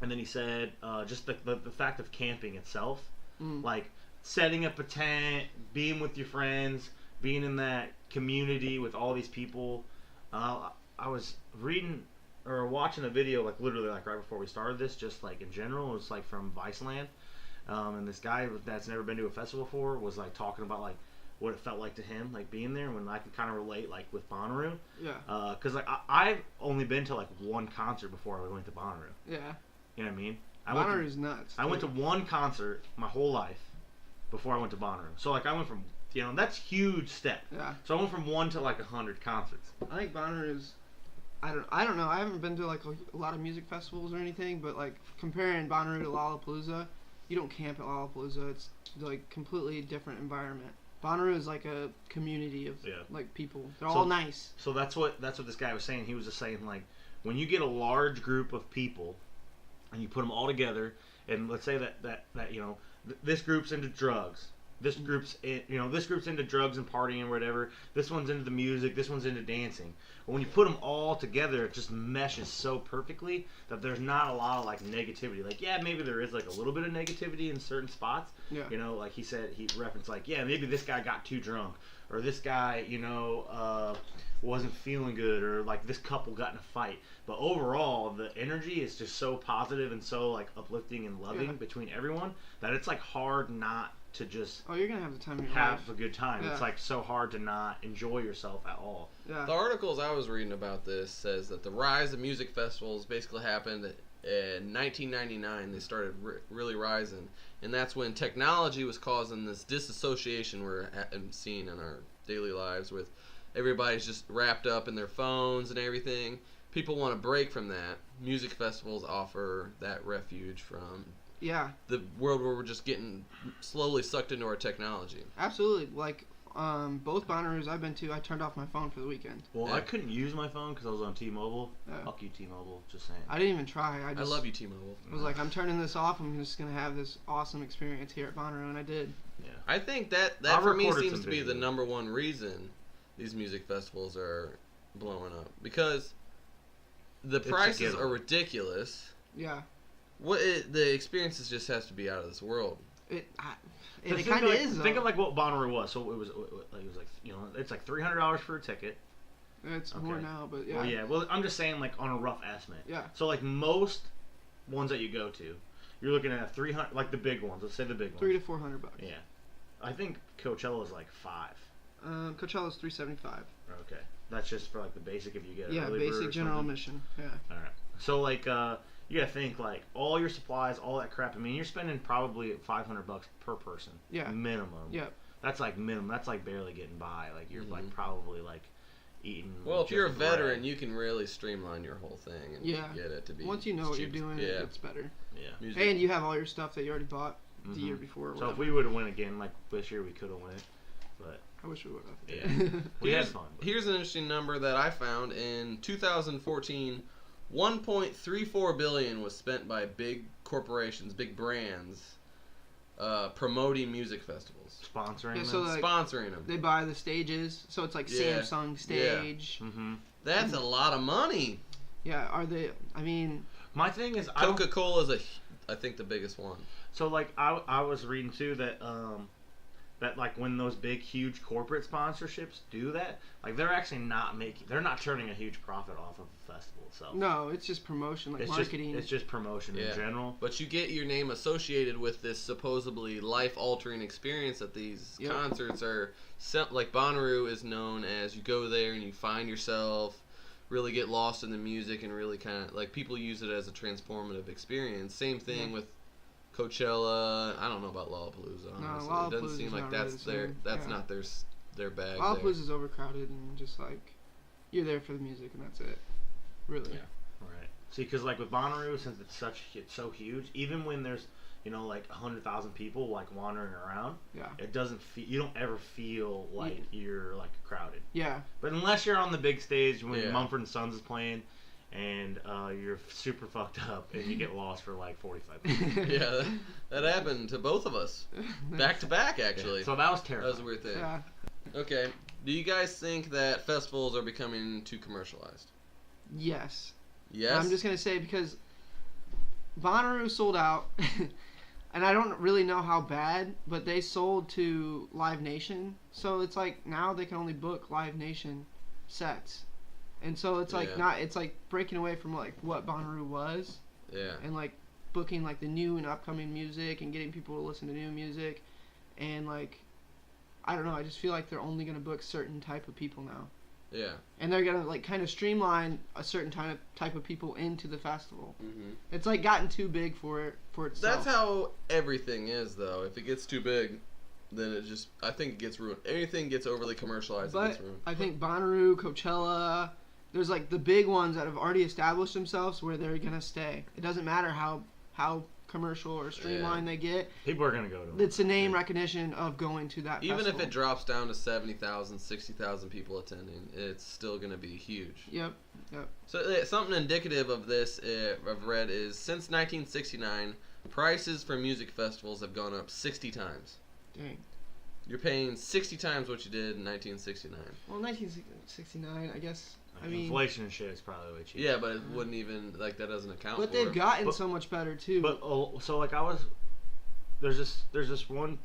And then he said just the fact of camping itself, like setting up a tent, being with your friends, being in that community with all these people. I was reading or watching a video like literally like right before we started this, just like in general. It was like from Viceland, and this guy that's never been to a festival before was like talking about like what it felt like to him, like being there, when I could kind of relate, like with Bonnaroo. Yeah. Because like I've only been to like one concert before I went to Bonnaroo. Yeah. You know what I mean? Bonnaroo's nuts. I went to one concert my whole life before I went to Bonnaroo. So like I went from, you know, that's a huge step. Yeah. So I went from 1 to like 100 concerts. I think Bonnaroo's. I don't know. I haven't been to like a lot of music festivals or anything, but like comparing Bonnaroo to Lollapalooza, you don't camp at Lollapalooza. It's like completely different environment. Bonnaroo is like a community of like people. They're all nice. So that's what this guy was saying. He was just saying like when you get a large group of people and you put them all together, and let's say that you know this group's into drugs. This group's into drugs and partying or whatever. This one's into the music. This one's into dancing. But when you put them all together, it just meshes so perfectly that there's not a lot of like negativity. Like maybe there is like a little bit of negativity in certain spots. Yeah. You know, like he said, he referenced like maybe this guy got too drunk, or this guy wasn't feeling good, or like this couple got in a fight. But overall, the energy is just so positive and so like uplifting and loving between everyone that it's like hard not to just you're gonna have the time of your have life. a good time. It's like so hard to not enjoy yourself at all. Yeah. The articles I was reading about this says that the rise of music festivals basically happened in 1999. They started really rising, and that's when technology was causing this disassociation we're seeing in our daily lives, with everybody's just wrapped up in their phones and everything. People want to break from that. Music festivals offer that refuge from the world where we're just getting slowly sucked into our technology. Absolutely. Like both Bonnaroos I've been to, I turned off my phone for the weekend. Well, I couldn't use my phone because I was on T-Mobile. Yeah. Fuck you, T-Mobile. Just saying. I didn't even try. I love you, T-Mobile. I was like, I'm turning this off. I'm just gonna have this awesome experience here at Bonnaroo, and I did. Yeah. I think that for me seems to be the number one reason these music festivals are blowing up, because the prices are ridiculous. Yeah. The experiences just has to be out of this world. It kind of is. Think of like what Bonnaroo was. So it was like it's like $300 for a ticket. It's more now, but yeah. Well, yeah. Well, I'm just saying like on a rough estimate. Yeah. So like most ones that you go to, you're looking at 300, like the big ones. Let's say the big ones. $300 to $400. Yeah. I think Coachella is like $5. Coachella's $375. Okay. That's just for like the basic if you get basic general admission. Yeah. All right. So like you gotta think like all your supplies, all that crap. I mean, you're spending probably $500 per person. Yeah. Minimum. Yep. That's like minimum. That's like barely getting by. Like you're like probably like eating. Well, if you're a veteran, you can really streamline your whole thing and get it to be. Once you know what you're doing, it gets better. Yeah. Music. And you have all your stuff that you already bought the year before. Or so whatever. if we would have went again, like this year, we could have won it. But I wish we would have. Yeah. We had fun. Here's an interesting number that I found in 2014. $1.34 billion was spent by big corporations, big brands, promoting music festivals, sponsoring them. So like, sponsoring them. They buy the stages, so it's like Samsung stage. Yeah. Mm-hmm. That's a lot of money. Yeah, are they? I mean, my thing is, Coca-Cola is I think the biggest one. So like I was reading too that that like when those big huge corporate sponsorships do that, like they're actually they're not turning a huge profit off of the festival itself. No, it's just promotion, like marketing. It's just promotion in general. But you get your name associated with this supposedly life-altering experience that these concerts are. Like Bonnaroo is known as, you go there and you find yourself, really get lost in the music, and really kind of like people use it as a transformative experience. Same thing with Coachella. I don't know about Lollapalooza. Honestly, no, it doesn't seem like that's not their bag. Lollapalooza's overcrowded, and just like you're there for the music, and that's it. Really. Yeah. Right. See, because like with Bonnaroo, since it's so huge, even when there's like 100,000 people like wandering around, Yeah. it doesn't feel, you don't ever feel like you're like crowded. Yeah. But unless you're on the big stage when Yeah. Mumford and Sons is playing, and you're super fucked up and you get lost for like 45 minutes. Yeah, that happened to both of us. Back to back, actually. So that was That terrible. was a weird thing. Yeah. Okay, do you guys think that festivals are becoming too commercialized? Yes. Yes? I'm just gonna say because Bonnaroo sold out, and I don't really know how bad, but they sold to Live Nation, so it's like now they can only book Live Nation sets, and so it's like Yeah. it's like breaking away from like what Bonnaroo was, Yeah. and like booking like the new and upcoming music and getting people to listen to new music, and like I don't know, I just feel like they're only gonna book certain type of people now. Yeah. And they're gonna like kind of streamline a certain type of people into the festival. Mm-hmm. It's like gotten too big for itself. That's how everything is, though. If it gets too big, then I think it gets ruined. Anything gets overly commercialized, it But gets ruined. I think Bonnaroo, Coachella, there's like the big ones that have already established themselves where they're gonna stay. It doesn't matter how commercial or streamlined they get. People are gonna go to them. It's a name recognition of going to that Even festival. if it drops down to 70,000, 60,000 people attending, it's still going to be huge. Yep. So something indicative of this I've read is since 1969, prices for music festivals have gone up 60 times. Dang. You're paying 60 times what you did in 1969. Well, 1969, I guess. I mean, inflation and shit is probably way cheaper. Yeah, but it wouldn't even, like, that doesn't account but for they've it. gotten But- so much better too. But so like there's this one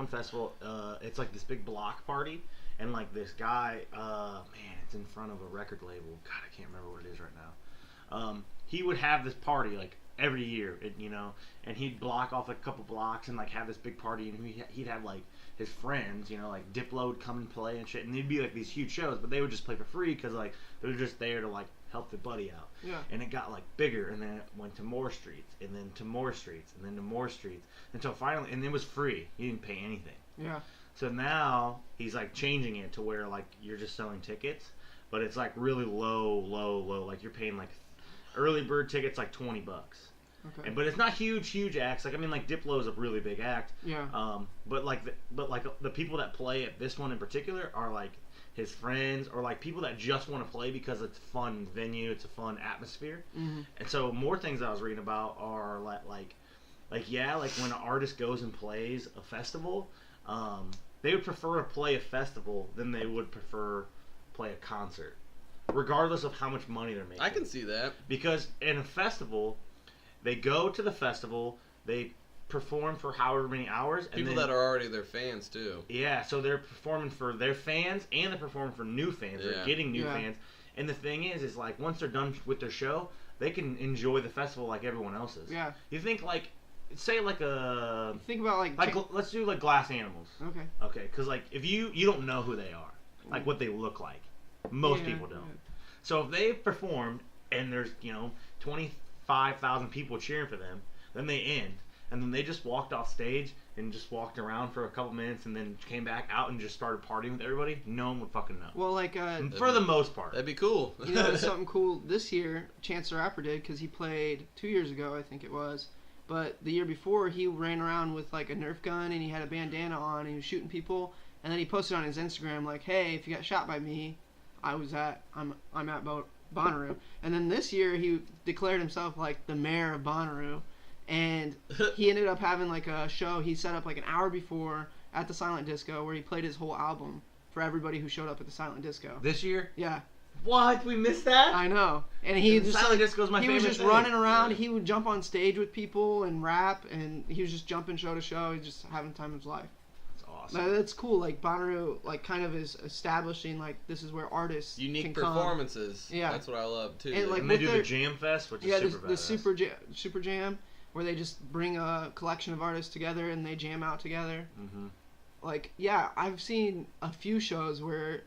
festival. It's like this big block party, and like this guy, man, it's in front of a record label. God, I can't remember what it is right now. He would have this party like every year, and he'd block off like a couple blocks and like have this big party, and he'd have like his friends, like Diplo would come and play and shit, and they'd be like these huge shows, but they would just play for free because like they were just there to like help the buddy out. Yeah. And it got like bigger, and then it went to more streets, and then to more streets, and then to more streets, until finally, and it was free. You didn't pay anything. Yeah. So now he's like changing it to where like you're just selling tickets, but it's like really low. Like you're paying like early bird tickets like $20. Okay. But it's not huge acts. Like I mean, like Diplo is a really big act. Yeah. But the people that play at this one in particular are like his friends or like people that just want to play because it's a fun venue, it's a fun atmosphere. Mm-hmm. And so more things I was reading about are like when an artist goes and plays a festival, they would prefer to play a festival than they would prefer play a concert, regardless of how much money they're making. I can see that. Because in a festival, they go to the festival, they perform for however many hours. And People then, that are already their fans, too. Yeah, so they're performing for their fans and they're performing for new fans. Yeah. They're getting new Yeah. fans. And the thing is like once they're done with their show, they can enjoy the festival like everyone else is. Yeah. You think like, say like a, Think about like. let's do like Glass Animals. Okay. Okay, because like if you don't know who they are, like what they look like. Most Yeah, people don't. yeah. So if they've performed and there's 25,000 people cheering for them, then they end, and then they just walked off stage and just walked around for a couple minutes and then came back out and just started partying with everybody, no one would fucking know. Well, like For the most part. That'd be cool. you know, something cool this year, Chance the Rapper did, because he played 2 years ago, I think it was. But the year before, he ran around with like a Nerf gun and he had a bandana on and he was shooting people. And then he posted on his Instagram like, "Hey, if you got shot by me, I'm at Bonnaroo." And then this year, he declared himself like the mayor of Bonnaroo, and he ended up having like a show he set up like an hour before at the Silent Disco where he played his whole album for everybody who showed up at the Silent Disco. This year? Yeah. What? We missed that? I know. And he The just Silent Disco's my he favorite was just thing. running around. Yeah. He would jump on stage with people and rap, and he was just jumping show to show. He's just having the time of his life. That's awesome. That's cool. Like Bonnaroo, like kind of is establishing like this is where artists Unique can come. performances. Yeah. That's what I love, too. And, like, And they with do their- the Jam Fest, which Yeah, is super the badass. Super Jam, where they just bring a collection of artists together and they jam out together. Mm-hmm. Like, yeah, I've seen a few shows where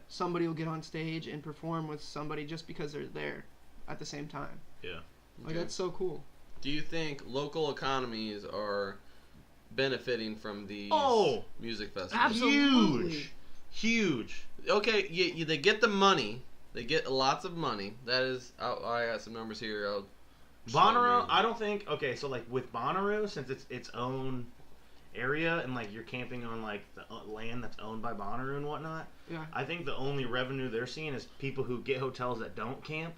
somebody will get on stage and perform with somebody just because they're there at the same time. Yeah. Like, Okay. that's so cool. Do you think local economies are benefiting from these music festivals? Absolutely. Huge. Okay, they get the money, They get lots of money. That is, I got some numbers here. Bonnaroo, I don't think. Okay, so like with Bonnaroo, since it's its own area and like you're camping on like the land that's owned by Bonnaroo and whatnot. Yeah. I think the only revenue they're seeing is people who get hotels that don't camp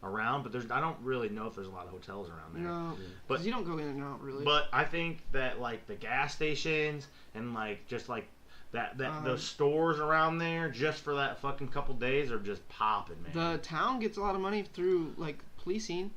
around. But I don't really know if there's a lot of hotels around there. No, But- because you don't go in and out really. But I think that like the gas stations and like just like that those stores around there just for that fucking couple days are just popping, man. The town gets a lot of money through like policing.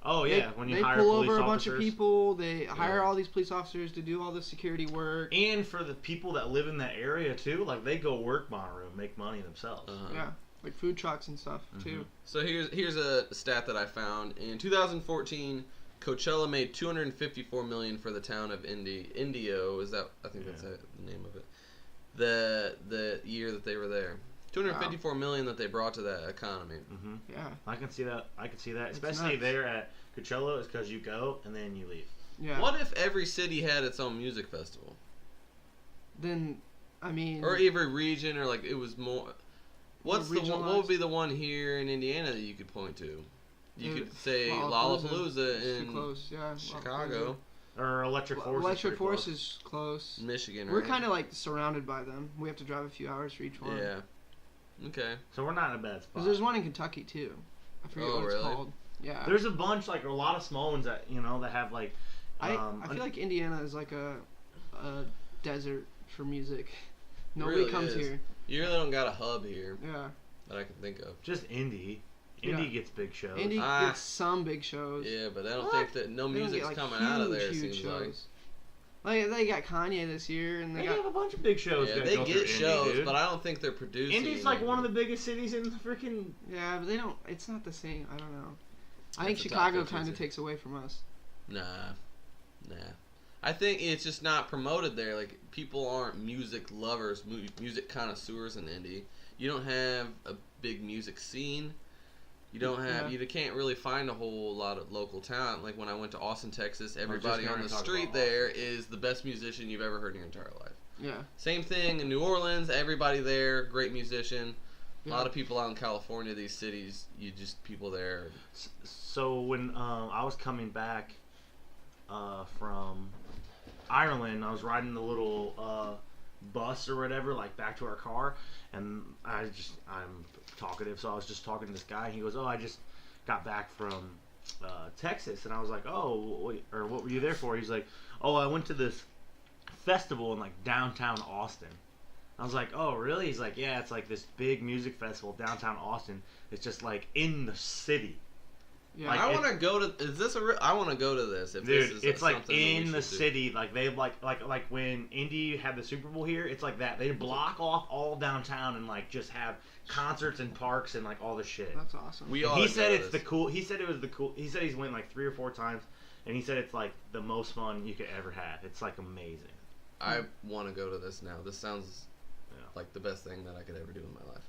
Oh yeah, when you they hire pull police over a officers. bunch of people. They hire all these police officers to do all the security work. And for the people that live in that area too, like they go work Bonnaroo and make money themselves. Yeah, like food trucks and stuff too. So here's a stat that I found. In 2014, Coachella made $254 million for the town of Indio. Is that, I think that's the name of it. The year that they were there. $254 million that they brought to that economy. Mm-hmm. Yeah, I can see that. It's Especially nuts. there at Coachella, is because you go and then you leave. yeah. What if every city had its own music festival? Then, I mean, Or every region, or like it was more. What's the one? What would regionalized? be the one here in Indiana that you could point to? You Dude, could say Lollapalooza. Lollapalooza It's too in close. Yeah, Chicago, Or Electric Force. Electric Force is close. Michigan. We're right? kind of like surrounded by them. We have to drive a few hours for each one. Yeah. Okay. So we're not in a bad spot. 'Cause there's one in Kentucky too. I forget Oh, what it's really? called. Yeah. There's a bunch, like a lot of small ones that that have like. I feel like Indiana is like a desert for music. Nobody really comes is. here. You really don't got a hub here Yeah. that I can think of. just Indy. Yeah. Indy gets big shows. Indy Ah. gets some big shows. Yeah, but I don't What? think that no They don't music's get, like, coming out of there. It huge seems like. shows. Like they got Kanye this year, and They they have got a bunch of big shows. Yeah, that they go get through Indy, shows, dude. but I don't think they're producing. Indy's like one of the biggest cities in the freaking. yeah, but they don't. It's not the same. I don't know. I think It's a top Chicago 50 kind of city. takes away from us. Nah. I think it's just not promoted there. Like people aren't music lovers, music connoisseurs in Indy. You don't have a big music scene. You don't have. Yeah. You can't really find a whole lot of local talent. Like when I went to Austin, Texas, everybody gonna on the talk street about there is the best musician you've ever heard in your entire life. Yeah. Same thing in New Orleans. Everybody there, great musician. A Yeah. lot of people out in California, these cities, people there. So when I was coming back from Ireland, I was riding the little bus or whatever, like back to our car, and I'm talkative, so I was just talking to this guy, and he goes, "Oh, I just got back from Texas," and I was like, "Oh, what were you there for?" He's like, "Oh, I went to this festival in like downtown Austin." I was like, "Oh, really?" He's like, "Yeah, it's like this big music festival downtown Austin. It's just like in the city." Yeah. Like, I want to go to. Is this a? I want to go to this. If Dude, this is it's like something that we in the should do. city. Like they like when Indy had the Super Bowl here. It's like that. They block off all downtown and like just have concerts and parks and like all this shit. That's awesome. We And all. he said it's the cool. He said it was the cool. He said he's went like 3 or 4 times, and he said it's like the most fun you could ever have. It's like amazing. I want to go to this now. This sounds Yeah. like the best thing that I could ever do in my life.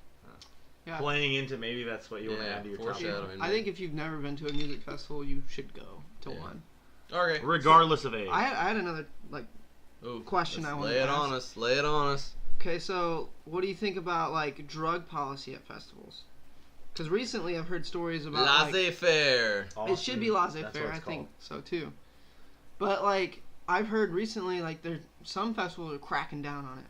Yeah. Playing into maybe that's what you want to Yeah, add to your foreshadowing. top. I think if you've never been to a music festival, you should go to Yeah. one. Okay. Regardless of age. I had another Ooh, question let's I wanted lay it to on ask. us. Lay it on us. Okay, so what do you think about like drug policy at festivals? Because recently I've heard stories about like, Laissez-faire. it should be Austin, that's laissez-faire. what I it's think called. so too. But like I've heard recently, like there's some festivals are cracking down on it,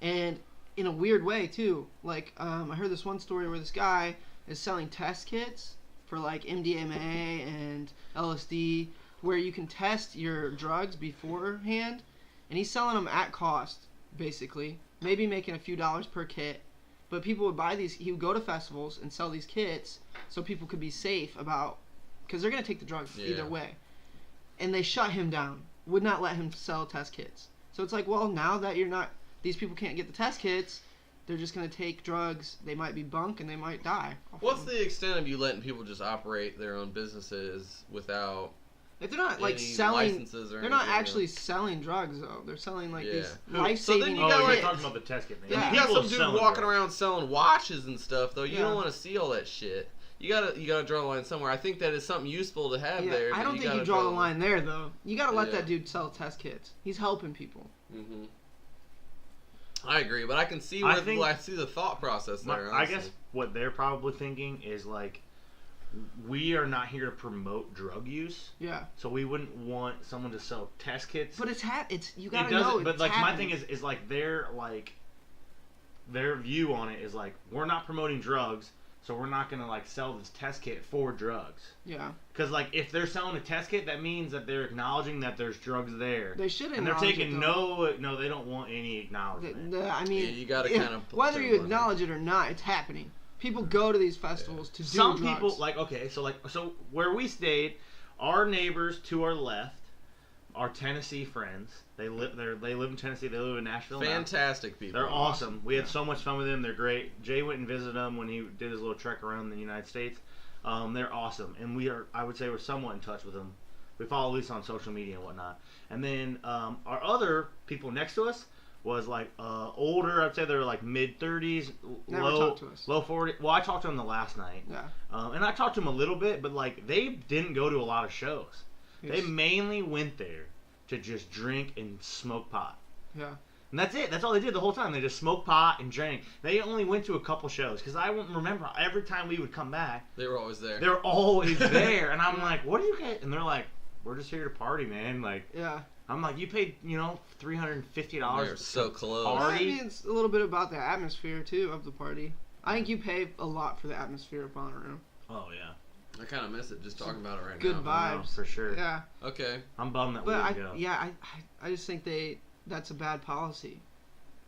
and in a weird way too. Like I heard this one story where this guy is selling test kits for like MDMA and LSD, where you can test your drugs beforehand, and he's selling them at cost, basically, maybe making a few dollars per kit. But people would buy these. He would go to festivals and sell these kits so people could be safe about, because they're gonna take the drugs Yeah. either way. And they shut him down. Would not let him sell test kits. So it's like, well, now that these people can't get the test kits, they're just gonna take drugs. They might be bunk and they might die. off What's of them. the extent of you letting people just operate their own businesses without If they're not like any selling, licenses or they're not anything, actually selling drugs though. They're selling like Yeah. these Who- life-saving so then you Oh, got, you're like- talking about the test kit thing. Yeah. You got People some dude selling walking drugs. around selling watches and stuff though. You Yeah. don't want to see all that shit. You gotta draw the line somewhere. I think that is something useful to have Yeah, there. I but don't think gotta you draw the line there though. You gotta let Yeah. that dude sell test kits. He's helping people. Mm-hmm. I agree, but I can see I where think- I see the thought process there. I honestly. guess what they're probably thinking is like, we are not here to promote drug use, Yeah. so we wouldn't want someone to sell test kits. But it's you It gotta doesn't. know. But it's like my happening. thing is like their view on it is like, we're not promoting drugs, so we're not gonna like sell this test kit for drugs. Yeah. Because like if they're selling a test kit, that means that they're acknowledging that there's drugs there. They should And they're acknowledge taking it, though. no, they don't want any acknowledgement. I mean, Yeah, you gotta if- kind of whether you acknowledge it or not, it's happening. People go to these festivals to do Some drugs. people like, okay, so where we stayed, our neighbors to our left, our Tennessee friends. They live in Tennessee. They live in Nashville. now. Fantastic people. They're awesome. We had so much fun with them. They're great. Jay went and visited them when he did his little trek around the United States. They're awesome, and I would say we're somewhat in touch with them. We follow at least on social media and whatnot. And then our other people next to us was like older. I'd say they were like mid 30s, Never talked to us. low 40s. Well, I talked to them the last night. Yeah. And I talked to them a little bit, but like they didn't go to a lot of shows. They Yes. mainly went there to just drink and smoke pot. Yeah. And that's it. That's all they did the whole time. They just smoked pot and drank. They only went to a couple shows because I won't remember every time we would come back. They were always there. They're always there, and I'm like, "What do you guys?" And they're like, "We're just here to party, man." Like, Yeah. I'm like, "You paid, $350 They're so close. Party. I mean, it's a little bit about the atmosphere too of the party. I think you pay a lot for the atmosphere of Bonnaroo. Oh yeah, I kind of miss it just talking about it right Good now. I know, vibes. for sure. Yeah. Okay. I'm bummed that we But didn't go. I just think that's a bad policy.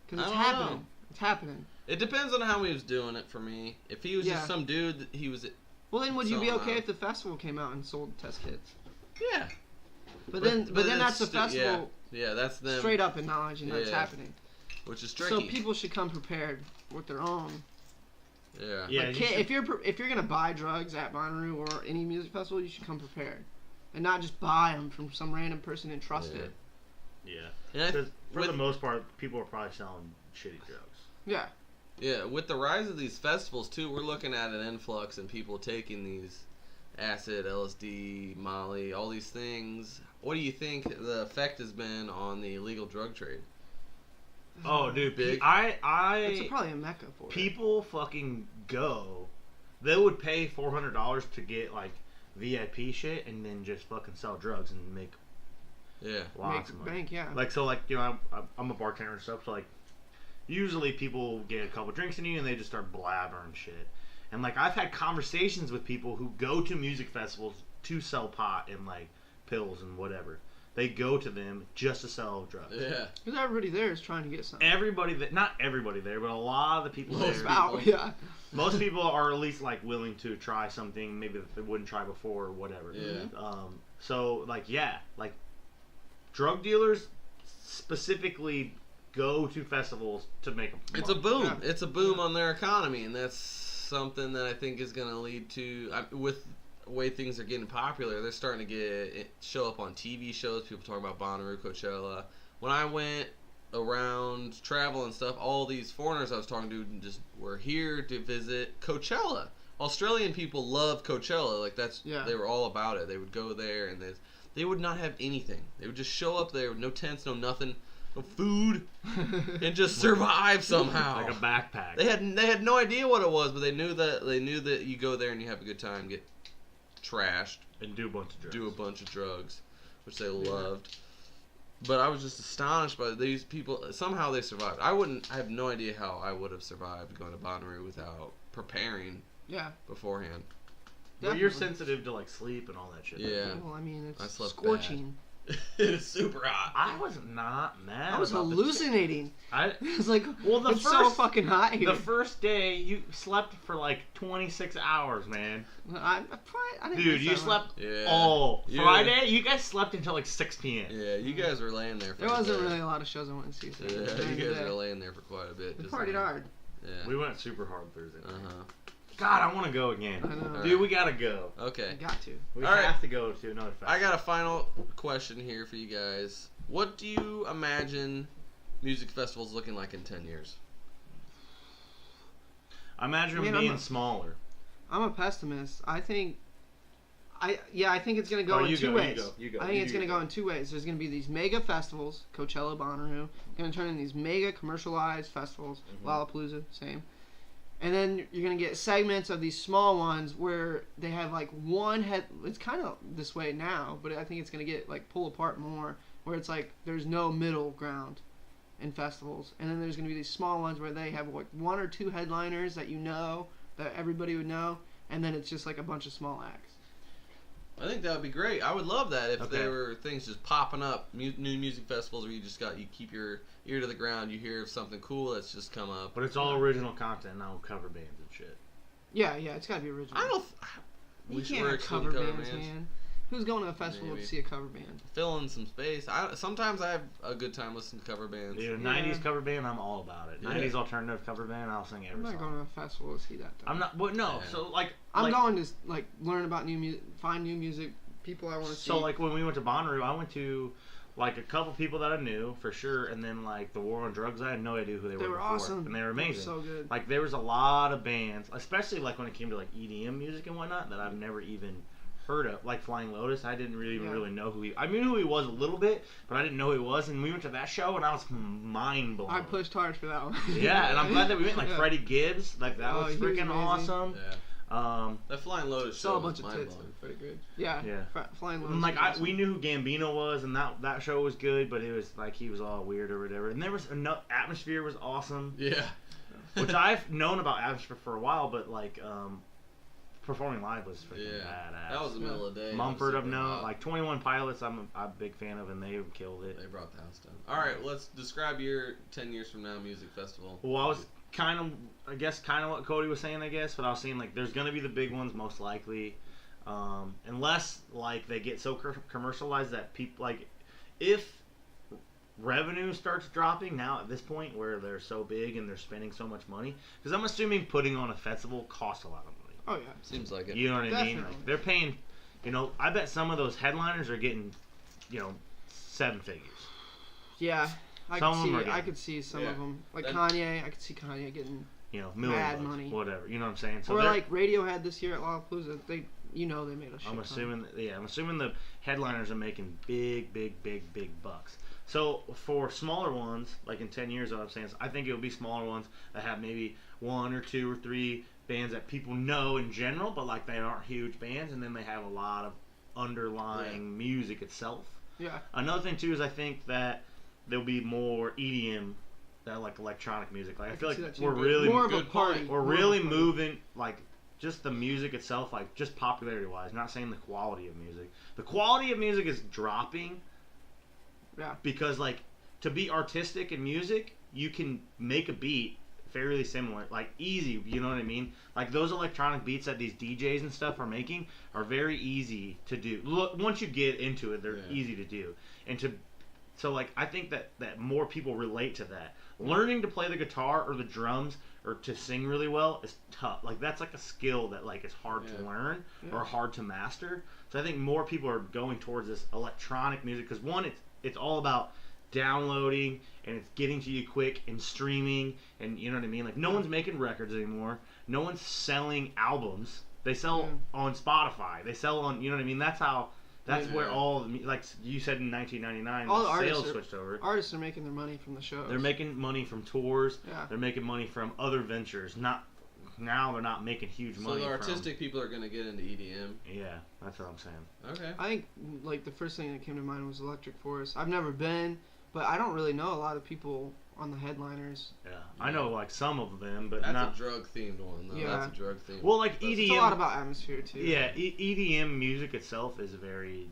Because I it's don't happening. know. It's happening. It depends on how he was doing it for me. If he was Yeah. just some dude, he was. Well, then would you be So, okay if the festival came out and sold test kits? Yeah. But then that's the it's festival Yeah, that's them. straight up acknowledging that's Yeah. happening. Which is tricky. So people should come prepared with their own. Yeah. Yeah, Like, you should- if you're gonna buy drugs at Bonnaroo or any music festival, you should come prepared, and not just buy them from some random person and trust Yeah. it. yeah. And I- 'Cause for with- the most part, people are probably selling shitty drugs. Yeah. Yeah, with the rise of these festivals too, we're looking at an influx in people taking these acid, LSD, Molly, all these things. What do you think the effect has been on the illegal drug trade? Oh, dude, Big. It's probably a mecca for it. people fucking go. They would pay $400 to get like VIP shit and then just fucking sell drugs and make Yeah. lots Make of money. bank, yeah. Like so, like I'm a bartender and stuff. So like, usually people get a couple drinks in you and they just start blabbering shit. And like I've had conversations with people who go to music festivals to sell pot and like pills and whatever. They go to them just to sell drugs. Yeah. Because everybody there is trying to get something. Everybody that, not everybody there, but a lot of the people Most there. Wow, yeah. Most people are at least like willing to try something maybe that they wouldn't try before or whatever. Yeah. So like like drug dealers specifically go to festivals to make them. It's a boom. Yeah. It's a boom on their economy, and that's something that I think is going to lead to with the way things are getting popular. They're starting to show up on TV shows. People talk about Bonnaroo, Coachella. When I went around travel and stuff, all these foreigners I was talking to just were here to visit Coachella. Australian people love Coachella. Like they were all about it. They would go there and they would not have anything. They would just show up there with no tents, no nothing, no food, and just survive somehow. like a backpack. They had no idea what it was, but they knew that you go there and you have a good time, get trashed, and do a bunch of drugs. do a bunch of drugs, which they loved. But I was just astonished by these people. Somehow they survived. I have no idea how I would have survived going to Bonnaroo without preparing Yeah. beforehand. Well, you're Definitely. sensitive to like sleep and all that shit. Yeah. Well, I mean, I it's slept scorching. It's super hot. I was not mad. I was about the- hallucinating. I It was like, Well, the it's so first- fucking hot here. the first day you slept for like 26 hours, man. I didn't Dude, miss you that slept Yeah. all Yeah. Friday. You guys slept until like 6 p.m. Yeah, you guys were laying there for There a wasn't bit. really a lot of shows I went to see. So Yeah, during you the guys day. were laying there for quite a bit. We just partied like- hard. Yeah. We went super hard Thursday. night. Uh-huh. God, I want to go again. I know. Dude, we gotta go. Okay. Got to. We All right. have to go to another festival. I got a final question here for you guys. What do you imagine music festivals looking like in 10 years? I imagine I mean, them being I'm a- smaller. I'm a pessimist. I think it's gonna go Oh, in you two go, you ways. go, you go. I think You it's do gonna your go in two ways. There's gonna be these mega festivals, Coachella, Bonnaroo, gonna turn into these mega commercialized festivals. Mm-hmm. Lollapalooza, same. And then you're gonna get segments of these small ones where they have like one head. It's kind of this way now, but I think it's gonna get like pull apart more, where it's like there's no middle ground in festivals. And then there's gonna be these small ones where they have like one or two headliners that that everybody would know, and then it's just like a bunch of small acts. I think that would be great. I would love that if Okay. there were things just popping up, new music festivals where you keep your ear to the ground, you hear something cool that's just come up. But it's all original content, not cover bands and shit. Yeah, it's gotta be original. I don't. You We should can't we're have excluding cover bands, man. Who's going to a festival Maybe. to see a cover band? Fill in some space. Sometimes I have a good time listening to cover bands. Dude, Yeah. 90s cover band, I'm all about it. Yeah. 90s alternative cover band, I'll sing I'm every not song. going to a festival to see that. Though. I'm not, but no, Yeah. so like... I'm like, going to like learn about new music, find new music, people I want to see. So like when we went to Bonnaroo, I went to like a couple people that I knew for sure, and then like the War on Drugs, I had no idea who they they were before, awesome, and they were amazing. so good. Like there was a lot of bands, especially like when it came to like EDM music and whatnot, that I've never even heard of. Like Flying Lotus, I didn't really even Yeah. really know who he. I knew who he was a little bit, but I didn't know who he was. And we went to that show, and I was mind blown. I pushed hard for that one. Yeah, and I'm glad that we went. Like Yeah. Freddie Gibbs, like that Oh, was he was freaking amazing. awesome. Yeah. That Flying Lotus Saw show a bunch was of tits. mind-blowing. Pretty good. Yeah. Yeah. Flying Lotus. And, like was awesome. we knew who Gambino was, and that show was good, but it was like he was all weird or whatever. And there was enough. Atmosphere was awesome, Yeah. which I've known about Atmosphere for a while, but like performing live was freaking Yeah. badass. That was the middle of the day. Mumford It of was super known, hot. like 21 Pilots. I'm a big fan of, and they killed it. They brought the house down. All right, let's describe your 10 years from now music festival. Well, I was kind of what Cody was saying, but I was saying like there's gonna be the big ones most likely, unless like they get so commercialized that people like if revenue starts dropping now at this point where they're so big and they're spending so much money, because I'm assuming putting on a festival costs a lot of money. Oh yeah. Seems like it. You know what I mean? Definitely. Like, they're paying. I bet some of those headliners are getting, 7 figures. Yeah. I Some of them are I getting- could see some Yeah. of them. Like That- Kanye, I could see Kanye getting. Million Mad bucks, money. whatever. You know what I'm saying? So Or they're- like Radiohead this year at Lollapalooza. They made a shit I'm ton. assuming the headliners are making big bucks. So for smaller ones, like in 10 years, what I'm saying is I think it'll be smaller ones that have maybe 1 or 2 or 3 bands that people know in general, but like they aren't huge bands, and then they have a lot of underlying music itself. Yeah. Another thing too is I think that there'll be more EDM, that like electronic music. Like I feel can see like that too, we're but really more of a good party. point. we're More of a really party. moving, like, just the music itself, like, just popularity-wise. Not saying the quality of music. The quality of music is dropping. Yeah. Because, like, to be artistic in music, you can make a beat fairly similar, like, easy, you know what I mean? Like, those electronic beats that these DJs and stuff are making are very easy to do. Look, once you get into it, they're Yeah. easy to do. So, like, I think that more people relate to that. Learning to play the guitar or the drums or to sing really well is tough. Like, that's like a skill that, like, is hard to Yeah. learn Yeah. or hard to master. So I think more people are going towards this electronic music because, one, it's all about downloading and it's getting to you quick and streaming, and you know what I mean? Like, no one's making records anymore. No one's selling albums. They sell Yeah. on Spotify. They sell on, you know what I mean? That's Yeah. where all, like you said in 1999, All the the artists sales are- switched over. Artists are making their money from the shows. They're making money from tours. Yeah. They're making money from other ventures. Now they're not making huge So money the from- artistic people are going to get into EDM. Yeah, that's what I'm saying. Okay. I think like the first thing that came to mind was Electric Forest. I've never been, but I don't really know a lot of people on the headliners. Yeah, I know like some of them, but That's not. a drug themed one, though. Yeah. That's a drug themed Well, like That's- It's a lot about atmosphere too. Yeah, EDM music itself is very,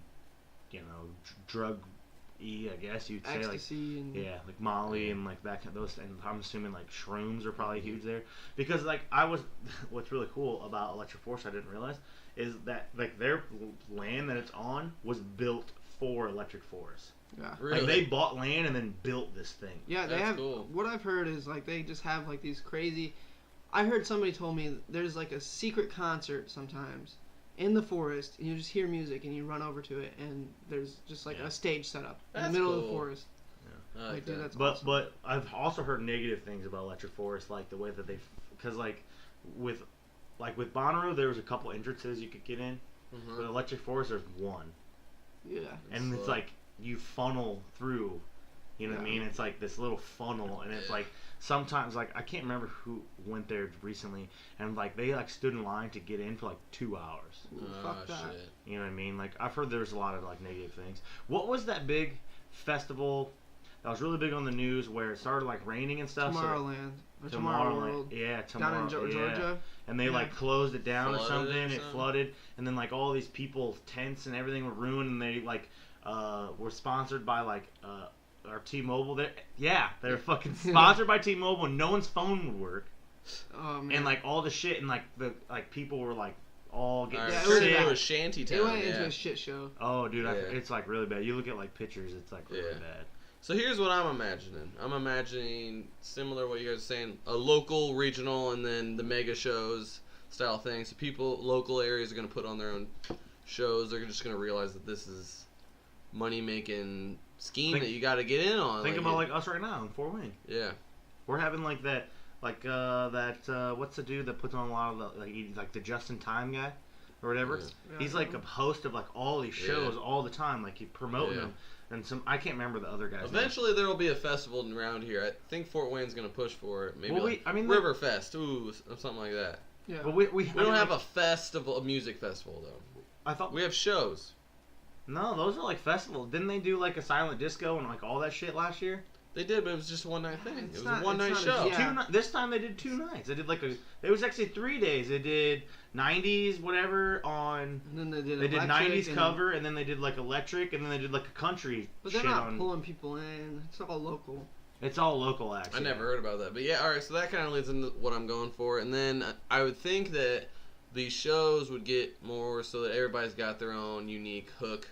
drug-y, I guess you'd say. Like, Ecstasy and yeah, like Molly and like that kind of those, and I'm assuming like shrooms are probably Mm-hmm. huge there because like what's really cool about Electric Force I didn't realize is that like their land that it's on was built for Electric Force. yeah. Really? Like they bought land and then built this thing. Yeah, they That's have. cool. What I've heard is like they just have like these crazy. I heard somebody told me there's like a secret concert sometimes in the forest, and you just hear music and you run over to it, and there's just like Yeah. a stage set up in That's the middle of the cool. forest. I Like, like dude, that. that's But awesome. but I've also heard negative things about Electric Forest, like the way that they, because like with Bonnaroo there was a couple entrances you could get in. Mhm. With Electric Forest there's one, Yeah. and it's slow. like you funnel through You know what I mean? It's like this little funnel, and it's like sometimes like I can't remember who went there recently, and like they like stood in line to get in for like 2 hours. Ooh, fuck that. Shit. You know what I mean? Like I've heard there's a lot of like negative things. What was that big festival that was really big on the news where it started like raining and stuff? Tomorrowland. Or Tomorrow World. Yeah, Down tomorrow. in Georgia. And they Yeah. like closed it down or Flooded something. or It something? flooded, and then like all these people's tents and everything were ruined, and they like were sponsored by like our T-Mobile. They were fucking sponsored by T-Mobile, and no one's phone would work, Oh man. and like all the shit, and like the like people were like all getting Alright, Yeah, it turn was it sick. into a bad. shanty it town. went Yeah. into a shit show. Oh, dude, Yeah. it's like really bad. You look at like pictures, it's like really Yeah. bad. So here's what I'm imagining. I'm imagining similar to what you guys are saying, a local, regional, and then the mega shows style thing. So people, local areas are going to put on their own shows. They're just going to realize that this is money making scheme Think- that you got to get in on. Think about like us right now in Fort Wayne. yeah, We're having like that, what's the dude that puts on a lot of the like the Just in Time guy or whatever. Yeah. Yeah, He's like a host of like all these shows all the time, like he's promoting Yeah. them. And I can't remember the other guys. eventually there will be a festival around here. I think Fort Wayne's going to push for it. Maybe Well, like I mean, River Fest, something like that. Yeah. But we We don't have a festival, a music festival though. I thought We have shows. no, those are like festivals. Didn't they do like a silent disco and like all that shit last year? They did, but it was just a one night thing. It's It was not- a one night it's not show. a- yeah. This time they did 2 nights. They did like it was actually 3 days. They did 90s whatever on. And then they did They did electric 90s and- cover, and then they did like electric, and then they did like a country But they're shit not on. pulling people in. It's all local. It's all local acts. I yeah. never heard about that, but yeah, all right. So that kind of leads into what I'm going for, and then I would think that these shows would get more so that everybody's got their own unique hook.